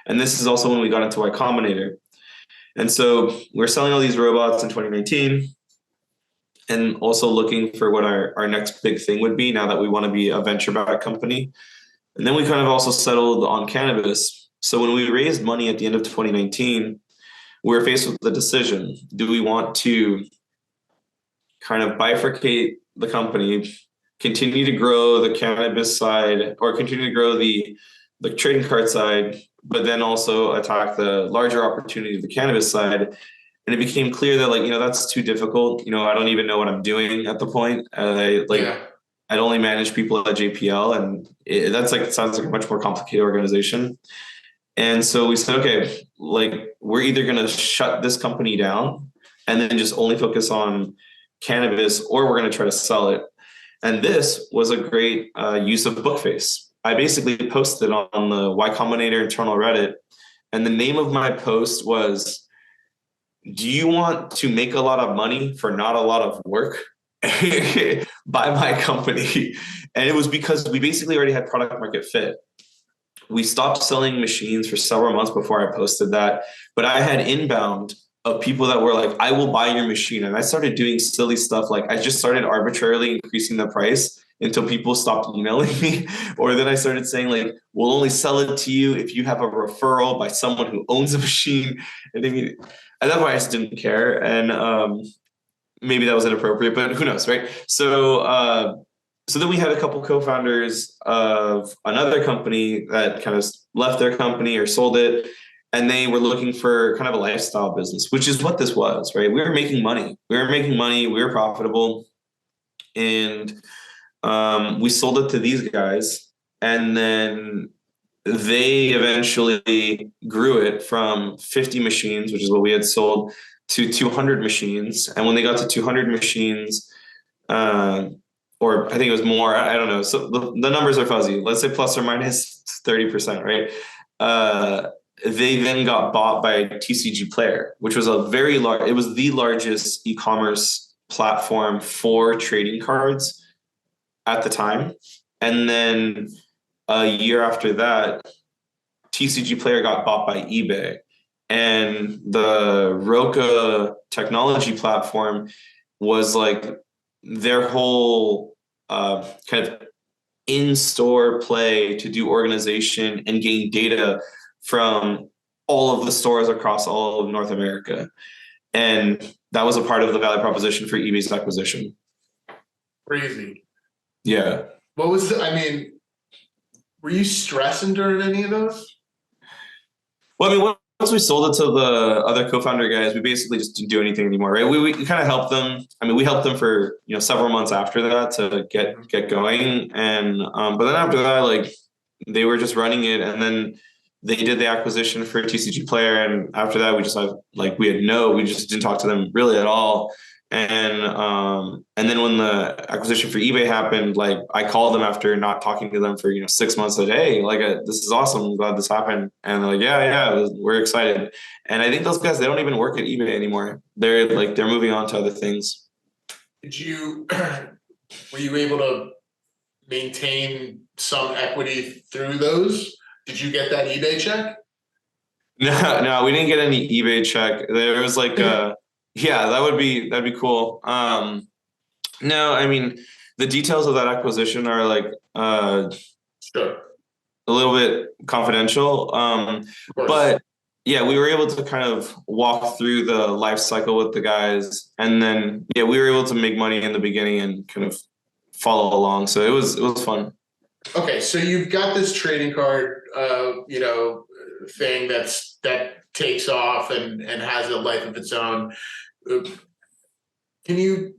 And this is also when we got into Y Combinator. And so we're selling all these robots in 2019 and also looking for what our next big thing would be now that we want to be a venture-backed company. And then we kind of also settled on cannabis. So when we raised money at the end of 2019, we were faced with the decision. Do we want to kind of bifurcate the company, continue to grow the cannabis side, or continue to grow the trading card side, but then also attack the larger opportunity of the cannabis side? And it became clear that that's too difficult. I don't even know what I'm doing at the point. I'd only manage people at JPL, and it sounds like a much more complicated organization. And so we said, okay, we're either going to shut this company down and then just only focus on cannabis, or we're going to try to sell it. And this was a great use of Bookface. I basically posted on the Y Combinator internal Reddit, and the name of my post was, do you want to make a lot of money for not a lot of work? Buy my company. And it was because we basically already had product market fit. We stopped selling machines for several months before I posted that, but I had inbound of people that were like, I will buy your machine. And I started doing silly stuff. I just started arbitrarily increasing the price until people stopped emailing me. Or then I started saying we'll only sell it to you if you have a referral by someone who owns a machine. And at that point, I just didn't care. And maybe that was inappropriate, but who knows, right? So then we had a couple co-founders of another company that kind of left their company or sold it. And they were looking for kind of a lifestyle business, which is what this was, right? We were making money. We were profitable. And we sold it to these guys. And then they eventually grew it from 50 machines, which is what we had sold, to 200 machines. And when they got to 200 machines, or I think it was more, I don't know. So the numbers are fuzzy. Let's say plus or minus 30%, right? They then got bought by TCG Player, which was it was the largest e-commerce platform for trading cards at the time. And then a year after that, TCG Player got bought by eBay. And the Roca technology platform was their whole kind of in-store play to do organization and gain data from all of the stores across all of North America. And that was a part of the value proposition for eBay's acquisition. Crazy. Yeah. What was were you stressing during any of those? Well, I mean, once we sold it to the other co-founder guys, we basically just didn't do anything anymore, right? We kind of helped them. I mean, we helped them for several months after that to get going, and but then after that, they were just running it, and then they did the acquisition for TCG Player, and after that, we just we just didn't talk to them really at all. And then when the acquisition for eBay happened, I called them after not talking to them for 6 months. Said, hey, this is awesome. I'm glad this happened. And they're like, yeah, we're excited. And I think those guys, they don't even work at eBay anymore. They're moving on to other things. Were you able to maintain some equity through those? Did you get that eBay check? No, we didn't get any eBay check. There was like yeah, that'd be cool. No, I mean the details of that acquisition are like Sure, a little bit confidential. of course. But yeah, we were able to kind of walk through the life cycle with the guys, and then yeah, we were able to make money in the beginning and kind of follow along. So it was fun. Okay, so you've got this trading card, thing that takes off and has a life of its own. Uh, Can you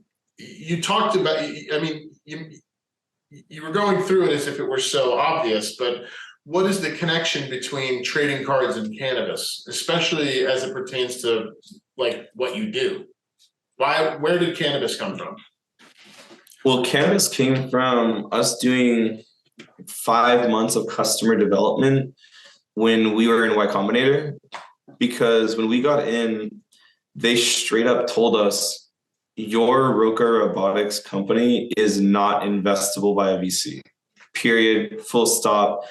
talked about, I mean, you were going through it as if it were so obvious, but what is the connection between trading cards and cannabis, especially as it pertains to like what you do? Where did cannabis come from? Well, cannabis came from us doing 5 months of customer development when we were in Y Combinator, because when we got in, they straight up told us your Roca Robotics company is not investable by a VC. Period. Full stop.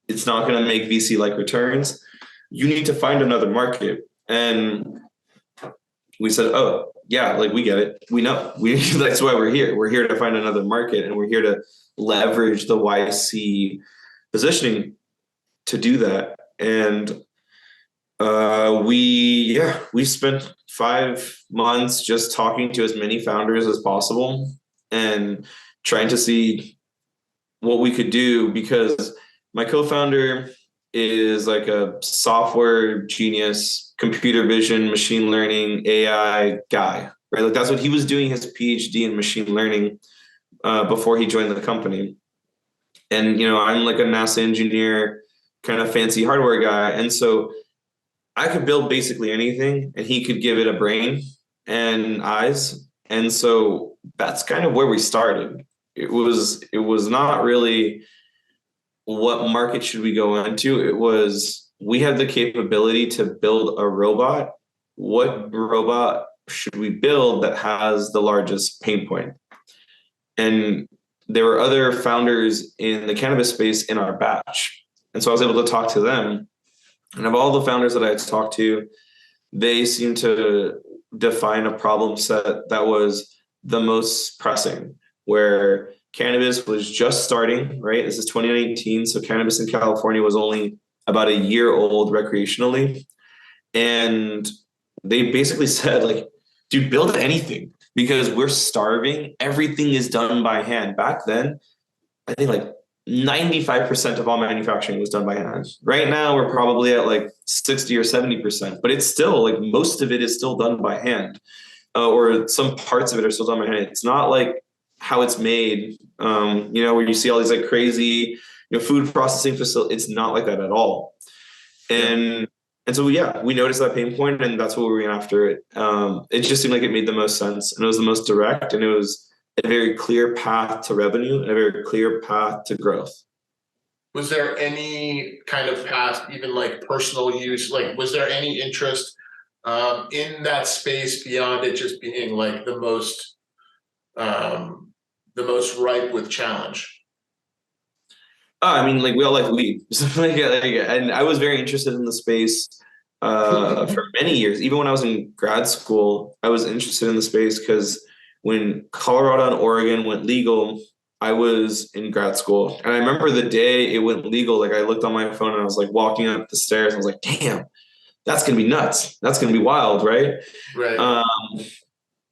It's not going to make VC like returns. You need to find another market. And we said, oh, yeah, like we get it. We know. That's why we're here. We're here to find another market, and we're here to leverage the YC positioning to do that. And we spent 5 months just talking to as many founders as possible and trying to see what we could do, because my co-founder is like a software genius, computer vision, machine learning, AI guy, right? Like that's what he was doing his PhD in machine learning before he joined the company. And, I'm like a NASA engineer, kind of fancy hardware guy. And so I could build basically anything and he could give it a brain and eyes. And so that's kind of where we started. It was not really what market should we go into. It was, we had the capability to build a robot. What robot should we build that has the largest pain point? And there were other founders in the cannabis space in our batch. And so I was able to talk to them. And of all the founders that I had talked to, they seemed to define a problem set that was the most pressing, where cannabis was just starting, right? This is 2019. So cannabis in California was only about a year old recreationally. And they basically said, like, dude, build anything because we're starving. Everything is done by hand. Back then, I think like 95% of all manufacturing was done by hand. Right now, we're probably at like 60 or 70%, but it's still like most of it is still done by hand, or some parts of it are still done by hand. It's not like how it's made, where you see all these like crazy, food processing facilities. It's not like that at all. And so, yeah, we noticed that pain point, and that's what we went after it. It just seemed like it made the most sense, and it was the most direct, and it was a very clear path to revenue and a very clear path to growth. Was there any kind of past, even like personal use? Like, was there any interest in that space beyond it just being like the most ripe with challenge? I mean, like we all like weed, and I was very interested in the space for many years. Even when I was in grad school, I was interested in the space because when Colorado and Oregon went legal, I was in grad school. And I remember the day it went legal, like I looked on my phone and I was like walking up the stairs. And I was like, damn, that's going to be nuts. That's going to be wild, right? Right.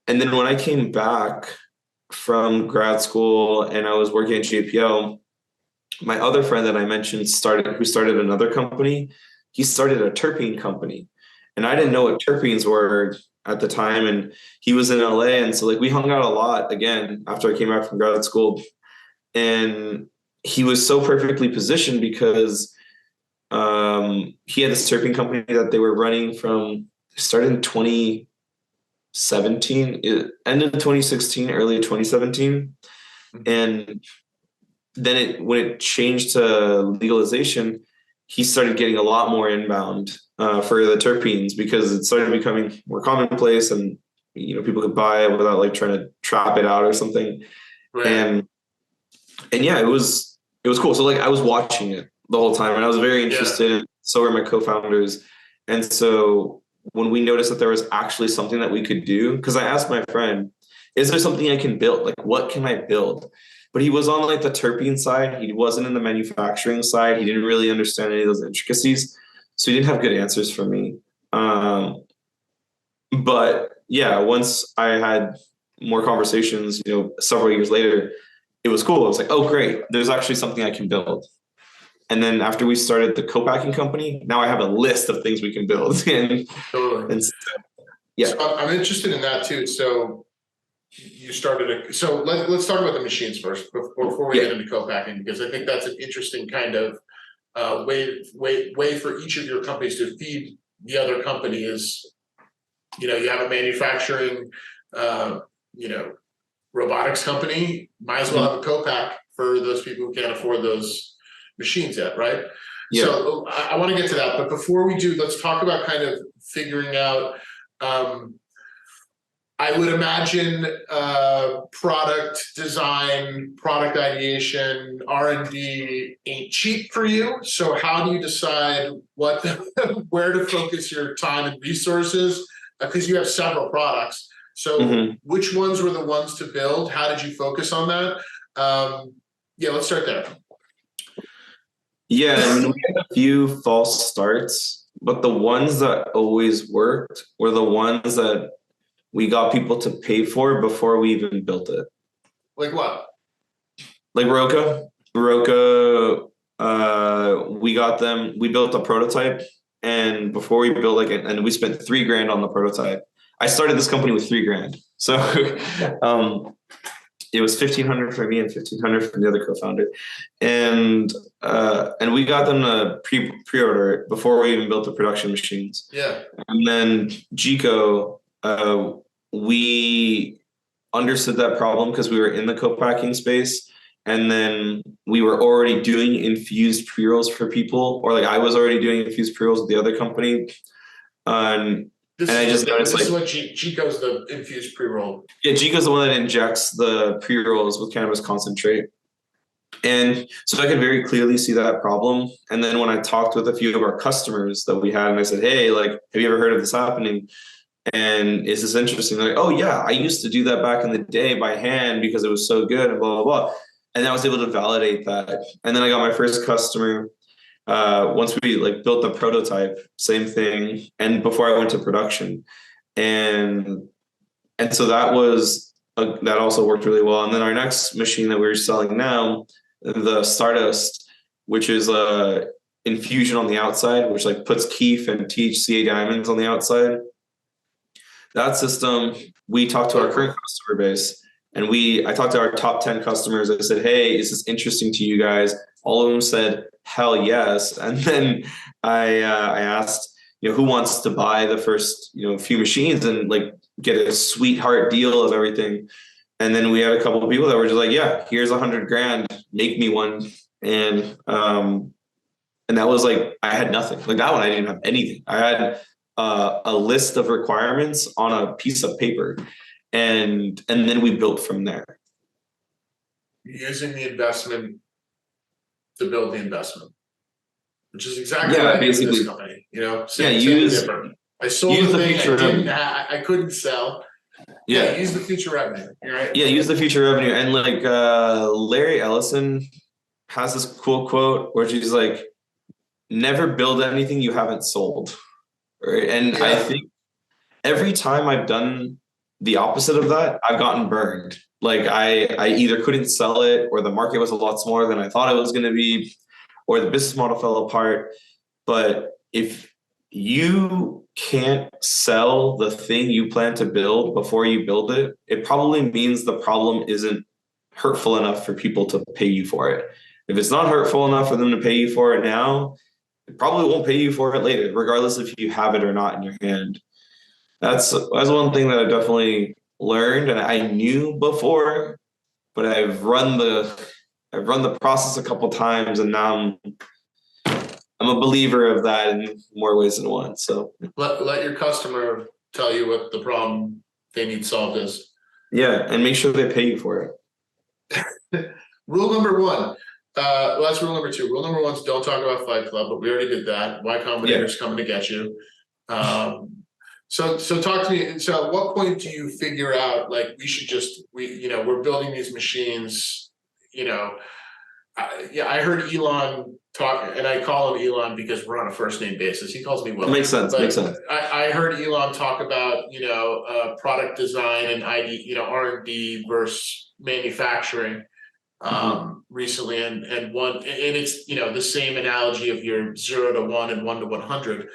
And then when I came back from grad school and I was working at JPL, my other friend that I mentioned who started another company. He started a terpene company. And I didn't know what terpenes were at the time. And he was in LA. And so like we hung out a lot again after I came back from grad school. And he was so perfectly positioned because he had this terpene company that they were running started in 2017, end of 2016, early 2017. And then when it changed to legalization, he started getting a lot more inbound for the terpenes because it started becoming more commonplace, and people could buy it without like trying to trap it out or something. Right. And yeah, it was cool. So like I was watching it the whole time, and I was very interested. Yeah. So were my co-founders, And so when we noticed that there was actually something that we could do, because I asked my friend, is there something I can build? Like, what can I build? But he was on like the terpene side. He wasn't in the manufacturing side. He didn't really understand any of those intricacies. So he didn't have good answers for me. But yeah, once I had more conversations, several years later, it was cool. I was like, oh, great. There's actually something I can build. And then after we started the co-packing company, now I have a list of things we can build. Totally. And so, yeah. So I'm interested in that too. So you started so let's talk about the machines first before we get into co-packing, because I think that's an interesting kind of way for each of your companies to feed the other company is, you have a manufacturing, robotics company, might as well have a co-pack for those people who can't afford those machines yet, right? Yeah. So I want to get to that, but before we do, let's talk about kind of figuring out, I would imagine product design, product ideation, R&D ain't cheap for you. So how do you decide where to focus your time and resources? Because you have several products. So which ones were the ones to build? How did you focus on that? Let's start there. Yeah, I mean, we had a few false starts, but the ones that always worked were the ones that we got people to pay for before we even built it. Like what? Like Roca, we got them, we built a prototype, and before we built and we spent $3,000 on the prototype. I started this company with $3,000. So it was $1,500 for me and $1,500 from the other co-founder. And we got them to pre-order it before we even built the production machines. Yeah. And then Gico, we understood that problem because we were in the co-packing space, and then we were already doing infused pre-rolls for people, or like I was already doing infused pre-rolls with the other company. This is what Gico's the infused pre-roll. Yeah, Gico's the one that injects the pre-rolls with cannabis concentrate. And so I could very clearly see that problem. And then when I talked with a few of our customers that we had, and I said, hey, like, have you ever heard of this happening? And is this interesting? They're like, oh yeah, I used to do that back in the day by hand because it was so good and blah, blah, blah. And I was able to validate that. And then I got my first customer. Once we built the prototype, same thing. And before I went to production, and so that also worked really well. And then our next machine that we're selling now, the Stardust, which is infusion on the outside, which puts keef and THCA diamonds on the outside. That system, we talked to our current customer base, and I talked to our top 10 customers. I said, hey, is this interesting to you guys? All of them said, hell yes. And then I asked, who wants to buy the first, few machines and get a sweetheart deal of everything. And then we had a couple of people that were just like, yeah, here's $100,000, make me one. And that was I had nothing. That one, I didn't have anything. I had a list of requirements on a piece of paper, and then we built from there. Using the investment to build the investment, which is exactly what I did with this company. Different. I sold the thing I couldn't sell. Yeah, use the future revenue. Right? Yeah, use the future revenue. And Larry Ellison has this cool quote where she's like, never build anything you haven't sold. Right. And I think every time I've done the opposite of that, I've gotten burned. I either couldn't sell it, or the market was a lot smaller than I thought it was going to be, or the business model fell apart. But if you can't sell the thing you plan to build before you build it, it probably means the problem isn't hurtful enough for people to pay you for it. If it's not hurtful enough for them to pay you for it now, it probably won't pay you for it later, regardless if you have it or not in your hand. That's one thing that I definitely learned, and I knew before, but I've run the process a couple times, and now I'm a believer of that in more ways than one. So let your customer tell you what the problem they need solved is. Yeah, and make sure they pay you for it. Rule number one. That's rule number two. Rule number one is don't talk about Fight Club, but we already did that. Y Combinator's coming to get you. So talk to me. So at what point do you figure out, like, we're building these machines, I heard Elon talk, and I call him Elon because we're on a first name basis. He calls me Will. Makes sense. But makes sense. I heard Elon talk about, product design and R&D versus manufacturing recently, and it's the same analogy of your 0 to 1 and 1 to 100.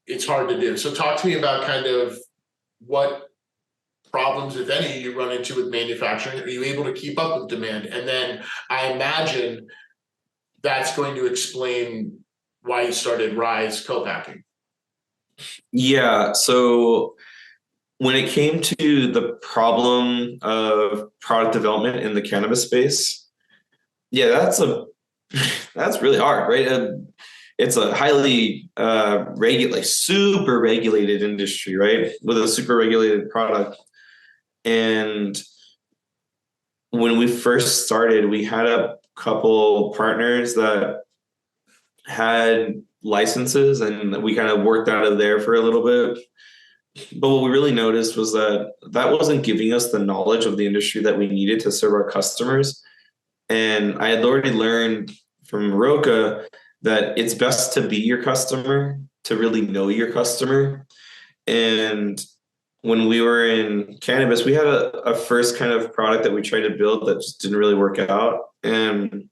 It's hard to do. So talk to me about kind of what problems, if any, you run into with manufacturing. Are you able to keep up with demand? And then I imagine that's going to explain why you started Rise co-packing. Yeah. So when it came to the problem of product development in the cannabis space, that's really hard, right? It's a highly super regulated industry, right? With a super regulated product. And when we first started, we had a couple partners that had licenses, and we kind of worked out of there for a little bit. But what we really noticed was that wasn't giving us the knowledge of the industry that we needed to serve our customers. And I had already learned from Roca that it's best to be your customer, to really know your customer. And when we were in cannabis, we had a first kind of product that we tried to build that just didn't really work out. And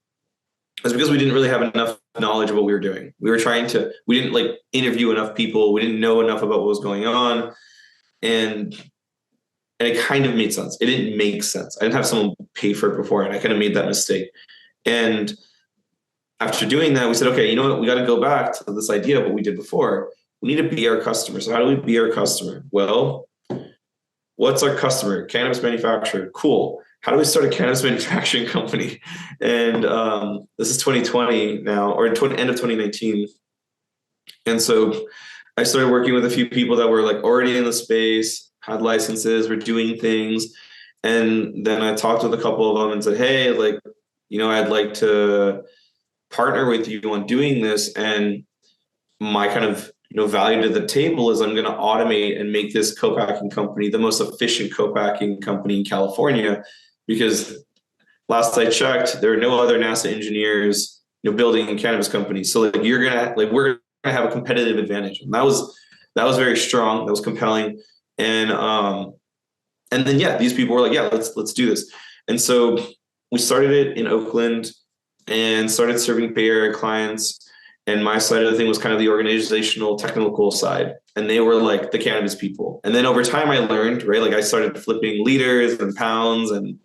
it's because we didn't really have enough knowledge of what we were doing. We didn't interview enough people. We didn't know enough about what was going on. And it kind of made sense. It didn't make sense. I didn't have someone pay for it before, and I kind of made that mistake. And after doing that, we said, okay, you know what? We got to go back to this idea of what we did before. We need to be our customer. So how do we be our customer? Well, what's our customer? Cannabis manufacturer. Cool. How do we start a cannabis manufacturing company? And this is 2020 now, or end of 2019. And so I started working with a few people that were already in the space, had licenses, were doing things. And then I talked with a couple of them and said, hey, I'd like to partner with you on doing this. And my kind of value to the table is I'm going to automate and make this co-packing company the most efficient co-packing company in California, because last I checked, there are no other NASA engineers building cannabis companies. So we're gonna have a competitive advantage. And that was very strong. That was compelling. And then these people were like, yeah, let's do this. And so we started it in Oakland and started serving Bay Area clients. And my side of the thing was kind of the organizational, technical side. And they were the cannabis people. And then over time I learned, right? I started flipping liters and pounds and,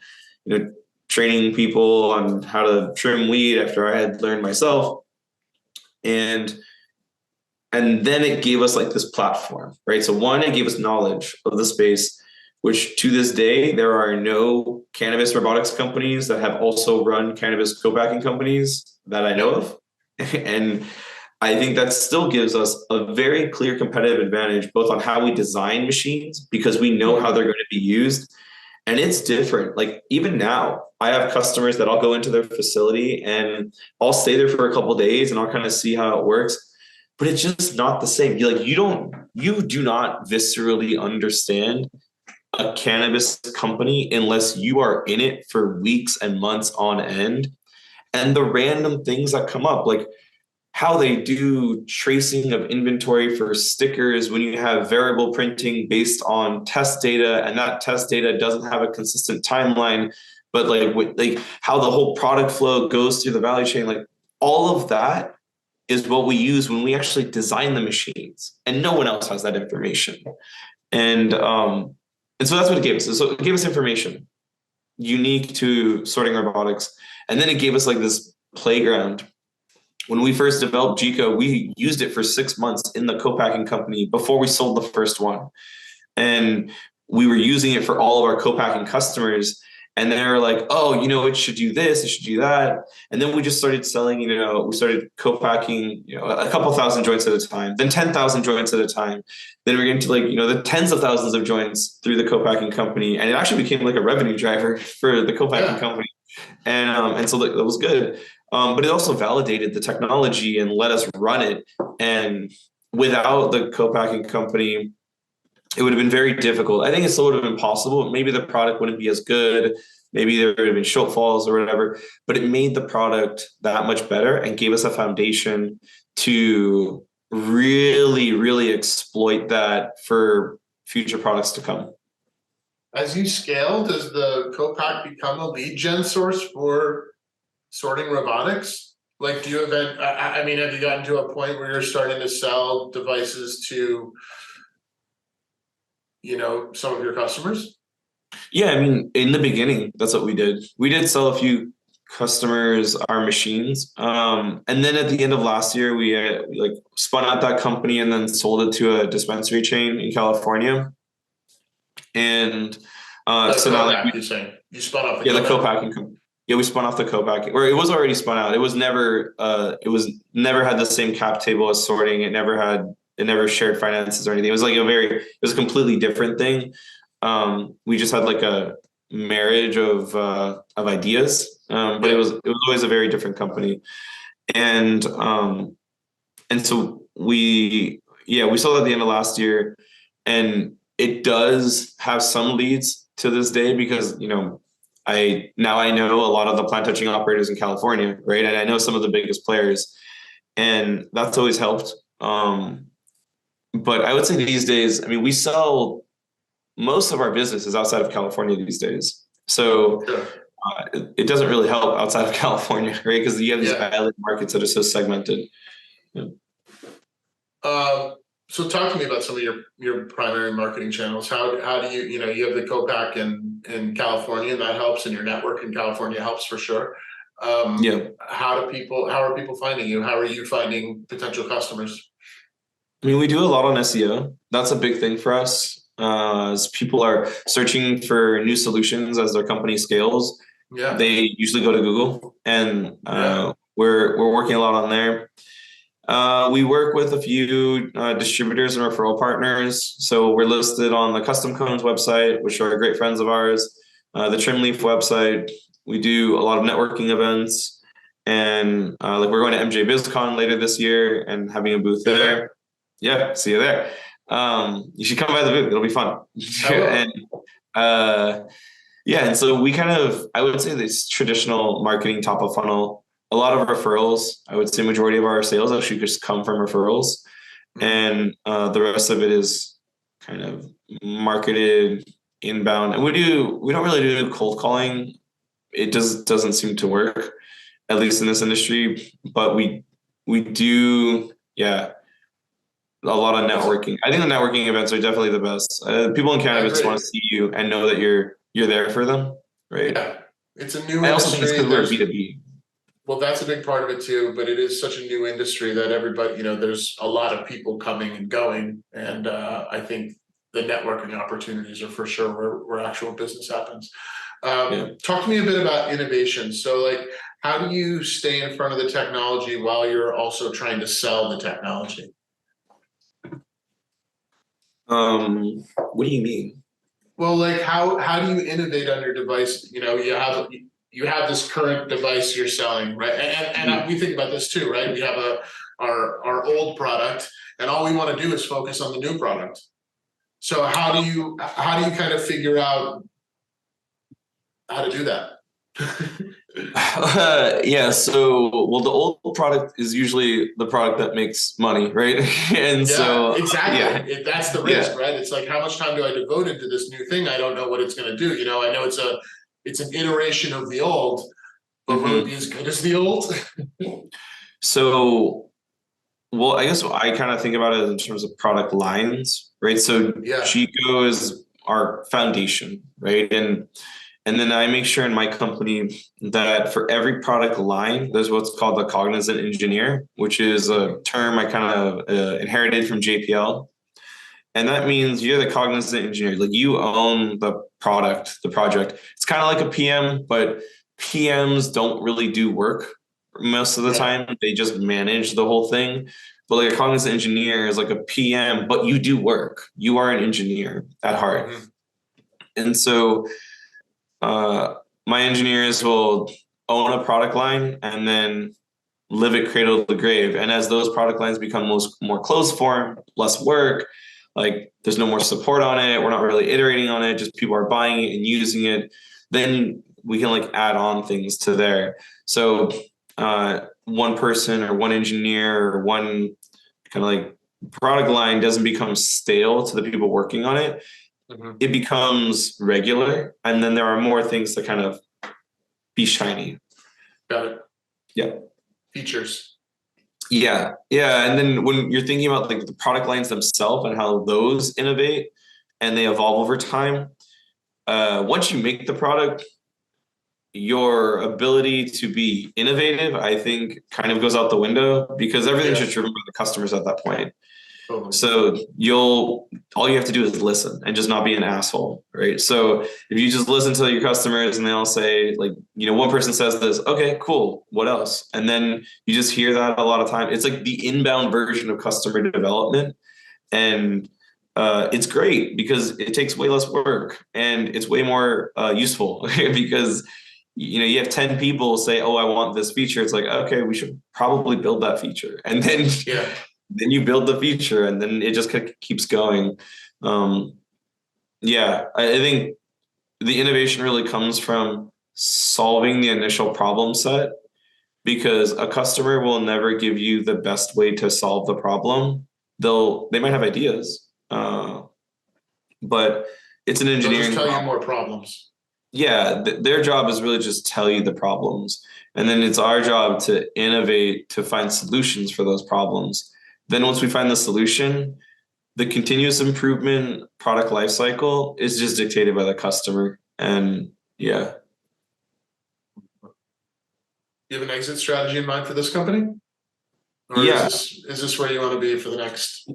training people on how to trim weed after I had learned myself. And then it gave us this platform, right? So one, it gave us knowledge of the space, which to this day, there are no cannabis robotics companies that have also run cannabis co-packing companies that I know of. And I think that still gives us a very clear competitive advantage, both on how we design machines, because we know how they're going to be used. And it's different. Even now, I have customers that I'll go into their facility and I'll stay there for a couple of days and I'll kind of see how it works. But it's just not the same. You do not viscerally understand a cannabis company unless you are in it for weeks and months on end. And the random things that come up, how they do tracing of inventory for stickers when you have variable printing based on test data, and that test data doesn't have a consistent timeline, but how the whole product flow goes through the value chain, all of that is what we use when we actually design the machines, and no one else has that information. And so that's what it gave us. So it gave us information unique to Sorting Robotics. And then it gave us this playground. When we first developed Gico, we used it for 6 months in the co-packing company before we sold the first one. And we were using it for all of our co-packing customers. And they were like, oh, it should do this, it should do that. And then we just started selling, we started co-packing, a couple thousand joints at a time, then 10,000 joints at a time. Then we're getting to the tens of thousands of joints through the co-packing company. And it actually became a revenue driver for the co-packing company. And so that was good. But it also validated the technology and let us run it. And without the co-packing company, it would have been very difficult. I think it still would have been possible. Maybe the product wouldn't be as good. Maybe there would have been shortfalls or whatever, but it made the product that much better and gave us a foundation to really, really exploit that for future products to come. As you scale, does the co-pack become a lead gen source for sorting robotics? Like, do you have, I mean, have you gotten to a point where you're starting to sell devices to, you know, some of your customers? Yeah, I mean, in the beginning, that's what we did. We did sell a few customers our machines, and then at the end of last year, we like spun out that company and then sold it to a dispensary chain in California. And so now, like, you're saying you spun off the the co-packing company. Yeah, we spun off the co-packing, or it was already spun out. It was never had the same cap table as sorting. It never shared finances or anything. It was like it was a completely different thing. We just had like a marriage of ideas, but it was always a very different company. And so we sold at the end of last year, and it does have some leads to this day because, you know, I know a lot of the plant touching operators in California, right? And I know some of the biggest players, and that's always helped. But I would say these days, I mean, we sell most of our business is outside of California these days. So it doesn't really help outside of California, right? Because you have these island markets that are so segmented. Yeah. So talk to me about some of your primary marketing channels. How do you know, you have the co-pack in California, and that helps, and your network in California helps for sure. How are people finding you? How are you finding potential customers? I mean, we do a lot on SEO. That's a big thing for us. As people are searching for new solutions as their company scales, they usually go to Google, and we're working a lot on there. We work with a few distributors and referral partners. So we're listed on the Custom Cones website, which are great friends of ours, the Trim Leaf website. We do a lot of networking events, and like we're going to MJ BizCon later this year and having a booth there. Yeah, see you there. You should come by the booth. It'll be fun. And so we kind of, I would say this traditional marketing top of funnel, a lot of referrals. I would say majority of our sales actually just come from referrals, and the rest of it is kind of marketed inbound. And we don't really do cold calling. It doesn't seem to work, at least in this industry. But we do, a lot of networking. I think the networking events are definitely the best. People in cannabis want to see you and know that you're there for them, right? Yeah, it's a new industry. I also think it's because we're B2B. Well, that's a big part of it too, but it is such a new industry that everybody, you know, there's a lot of people coming and going, and I think the networking opportunities are for sure where actual business happens. Talk to me a bit about innovation. So, like, how do you stay in front of the technology while you're also trying to sell the technology? What do you mean? Well, like, how do you innovate on your device? You know, you have this current device you're selling, right? And we think about this too, right? We have our old product, and all we want to do is focus on the new product. So how do you kind of figure out how to do that? So the old product is usually the product that makes money, right? And so exactly, that's the risk, right? It's like, how much time do I devote into this new thing? I don't know what it's going to do. You know, I know it's an iteration of the old, but will it be as good as the old? So, well, I guess I kind of think about it in terms of product lines, right? So Chico is our foundation, right? And then I make sure in my company that for every product line, there's what's called the cognizant engineer, which is a term I kind of inherited from JPL. And that means you're the cognizant engineer, like you own the product, the project. It's kind of like a PM, but PMs don't really do work most of the time. They just manage the whole thing. But like a cognizant engineer is like a PM, but you do work. You are an engineer at heart. And so my engineers will own a product line and then live it cradle to grave. And as those product lines become more closed form, less work, like there's no more support on it, we're not really iterating on it, just people are buying it and using it, then we can like add on things to there. So one person or one engineer or one kind of like product line doesn't become stale to the people working on it. It becomes regular, and then there are more things to kind of be shiny. Got it. Yeah. Features. Yeah. And then when you're thinking about like the product lines themselves and how those innovate and they evolve over time, once you make the product, your ability to be innovative, I think, kind of goes out the window because everything's just driven by the customers at that point. So all you have to do is listen and just not be an asshole, right? So if you just listen to your customers and they all say like, one person says this, okay, cool, what else? And then you just hear that a lot of time. It's like the inbound version of customer development. And it's great because it takes way less work and it's way more useful because you have 10 people say, oh, I want this feature. It's like, okay, we should probably build that feature. And then then you build the feature and then it just keeps going. I think the innovation really comes from solving the initial problem set because a customer will never give you the best way to solve the problem. They might have ideas, but it's an engineering They'll just tell you more problems. Yeah, their job is really just tell you the problems. And then it's our job to innovate, to find solutions for those problems. Then once we find the solution, the continuous improvement product lifecycle is just dictated by the customer. And You have an exit strategy in mind for this company? Or is this where you want to be for the next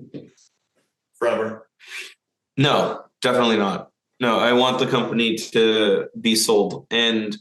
forever? No, definitely not. No, I want the company to be sold. And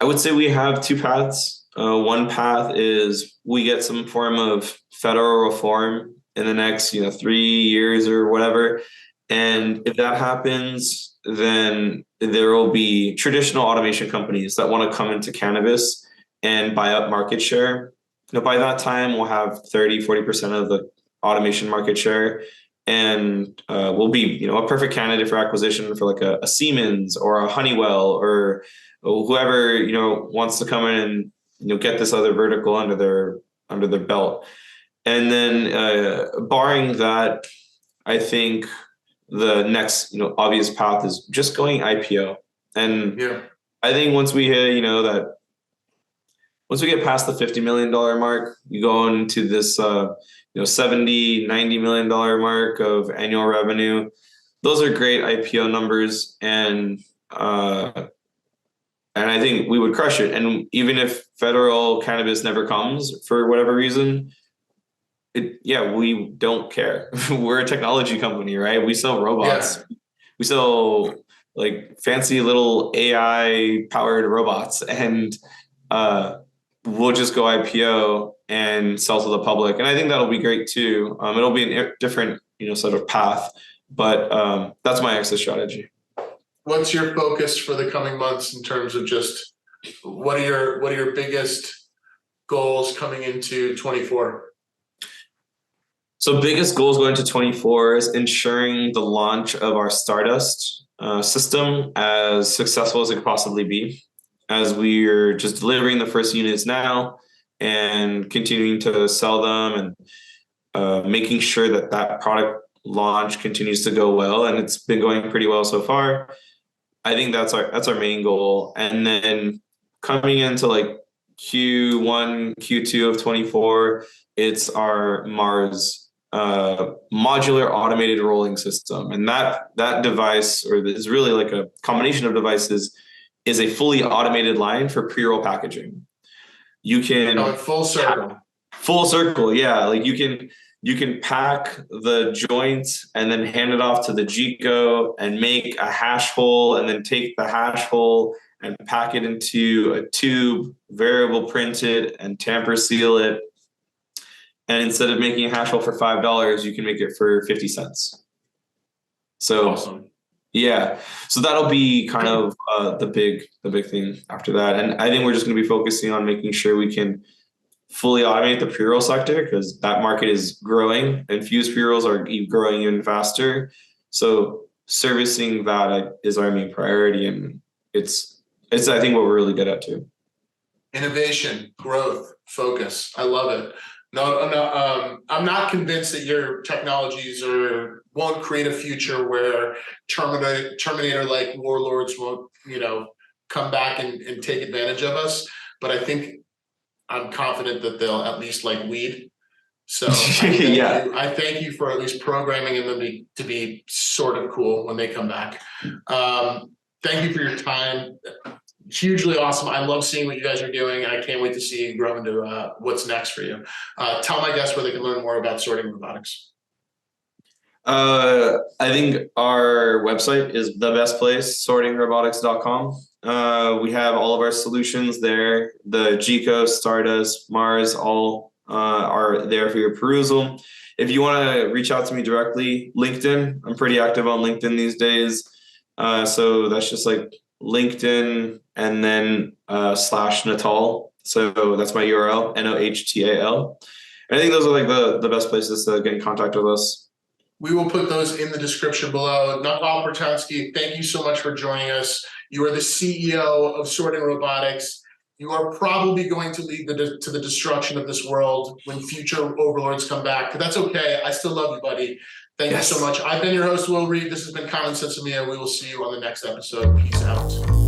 I would say we have two paths. One path is we get some form of federal reform in the next, 3 years or whatever. And if that happens, then there will be traditional automation companies that want to come into cannabis and buy up market share. By that time, we'll have 30-40% of the automation market share. And we'll be, a perfect candidate for acquisition for like a Siemens or a Honeywell or whoever, wants to come in and, get this other vertical under their belt. And then barring that, I think the next, obvious path is just going IPO. And I think once we hit, once we get past the $50 million mark, you go into this, $70, $90 million mark of annual revenue. Those are great IPO numbers. And I think we would crush it. And even if federal cannabis never comes for whatever reason, we don't care. We're a technology company, right? We sell robots. Yeah. We sell like fancy little AI powered robots, and we'll just go IPO and sell to the public. And I think that'll be great too. It'll be a different, sort of path, but that's my exit strategy. What's your focus for the coming months in terms of just what are your biggest goals coming into 24? So biggest goals going to 24 is ensuring the launch of our Stardust system as successful as it could possibly be, as we're just delivering the first units now and continuing to sell them and making sure that product launch continues to go well. And it's been going pretty well so far. I think that's our main goal. And then coming into like Q1, Q2 of 24, it's our Mars modular automated rolling system. And that device, or is really like a combination of devices, is a fully automated line for pre-roll packaging. You can full circle. Yeah. Like you can pack the joints and then hand it off to the GECO and make a hash hole, and then take the hash hole and pack it into a tube, variable printed, and tamper seal it. And instead of making a hash hole for $5, you can make it for 50 cents. So awesome. Yeah. So that'll be kind of the big thing after that. And I think we're just going to be focusing on making sure we can fully automate the pre-roll sector, because that market is growing. Infused pre-rolls are growing even faster. So servicing that is our main priority, and it's I think what we're really good at too. Innovation, growth, focus. I love it. No, I'm not convinced that your technologies won't create a future where Terminator-like warlords won't, come back and take advantage of us. But I'm confident that they'll at least like weed. So I thank you for at least programming them to be sort of cool when they come back. Thank you for your time. Hugely awesome. I love seeing what you guys are doing, and I can't wait to see you grow into what's next for you. Tell my guests where they can learn more about sorting robotics. I think our website is the best place, sortingrobotics.com. We have all of our solutions there. The GECO, Stardust, Mars, all are there for your perusal. If you want to reach out to me directly, LinkedIn. I'm pretty active on LinkedIn these days. So that's just like LinkedIn and then /Nohtal. So that's my URL, Nohtal. I think those are like the best places to get in contact with us. We will put those in the description below. Nohtal Partanksy, thank you so much for joining us. You are the CEO of Sorting Robotics. You are probably going to lead to the destruction of this world when future overlords come back. But that's okay. I still love you, buddy. Thank you so much. I've been your host, Will Reed. This has been Common SENSimilla. We will see you on the next episode. Peace out.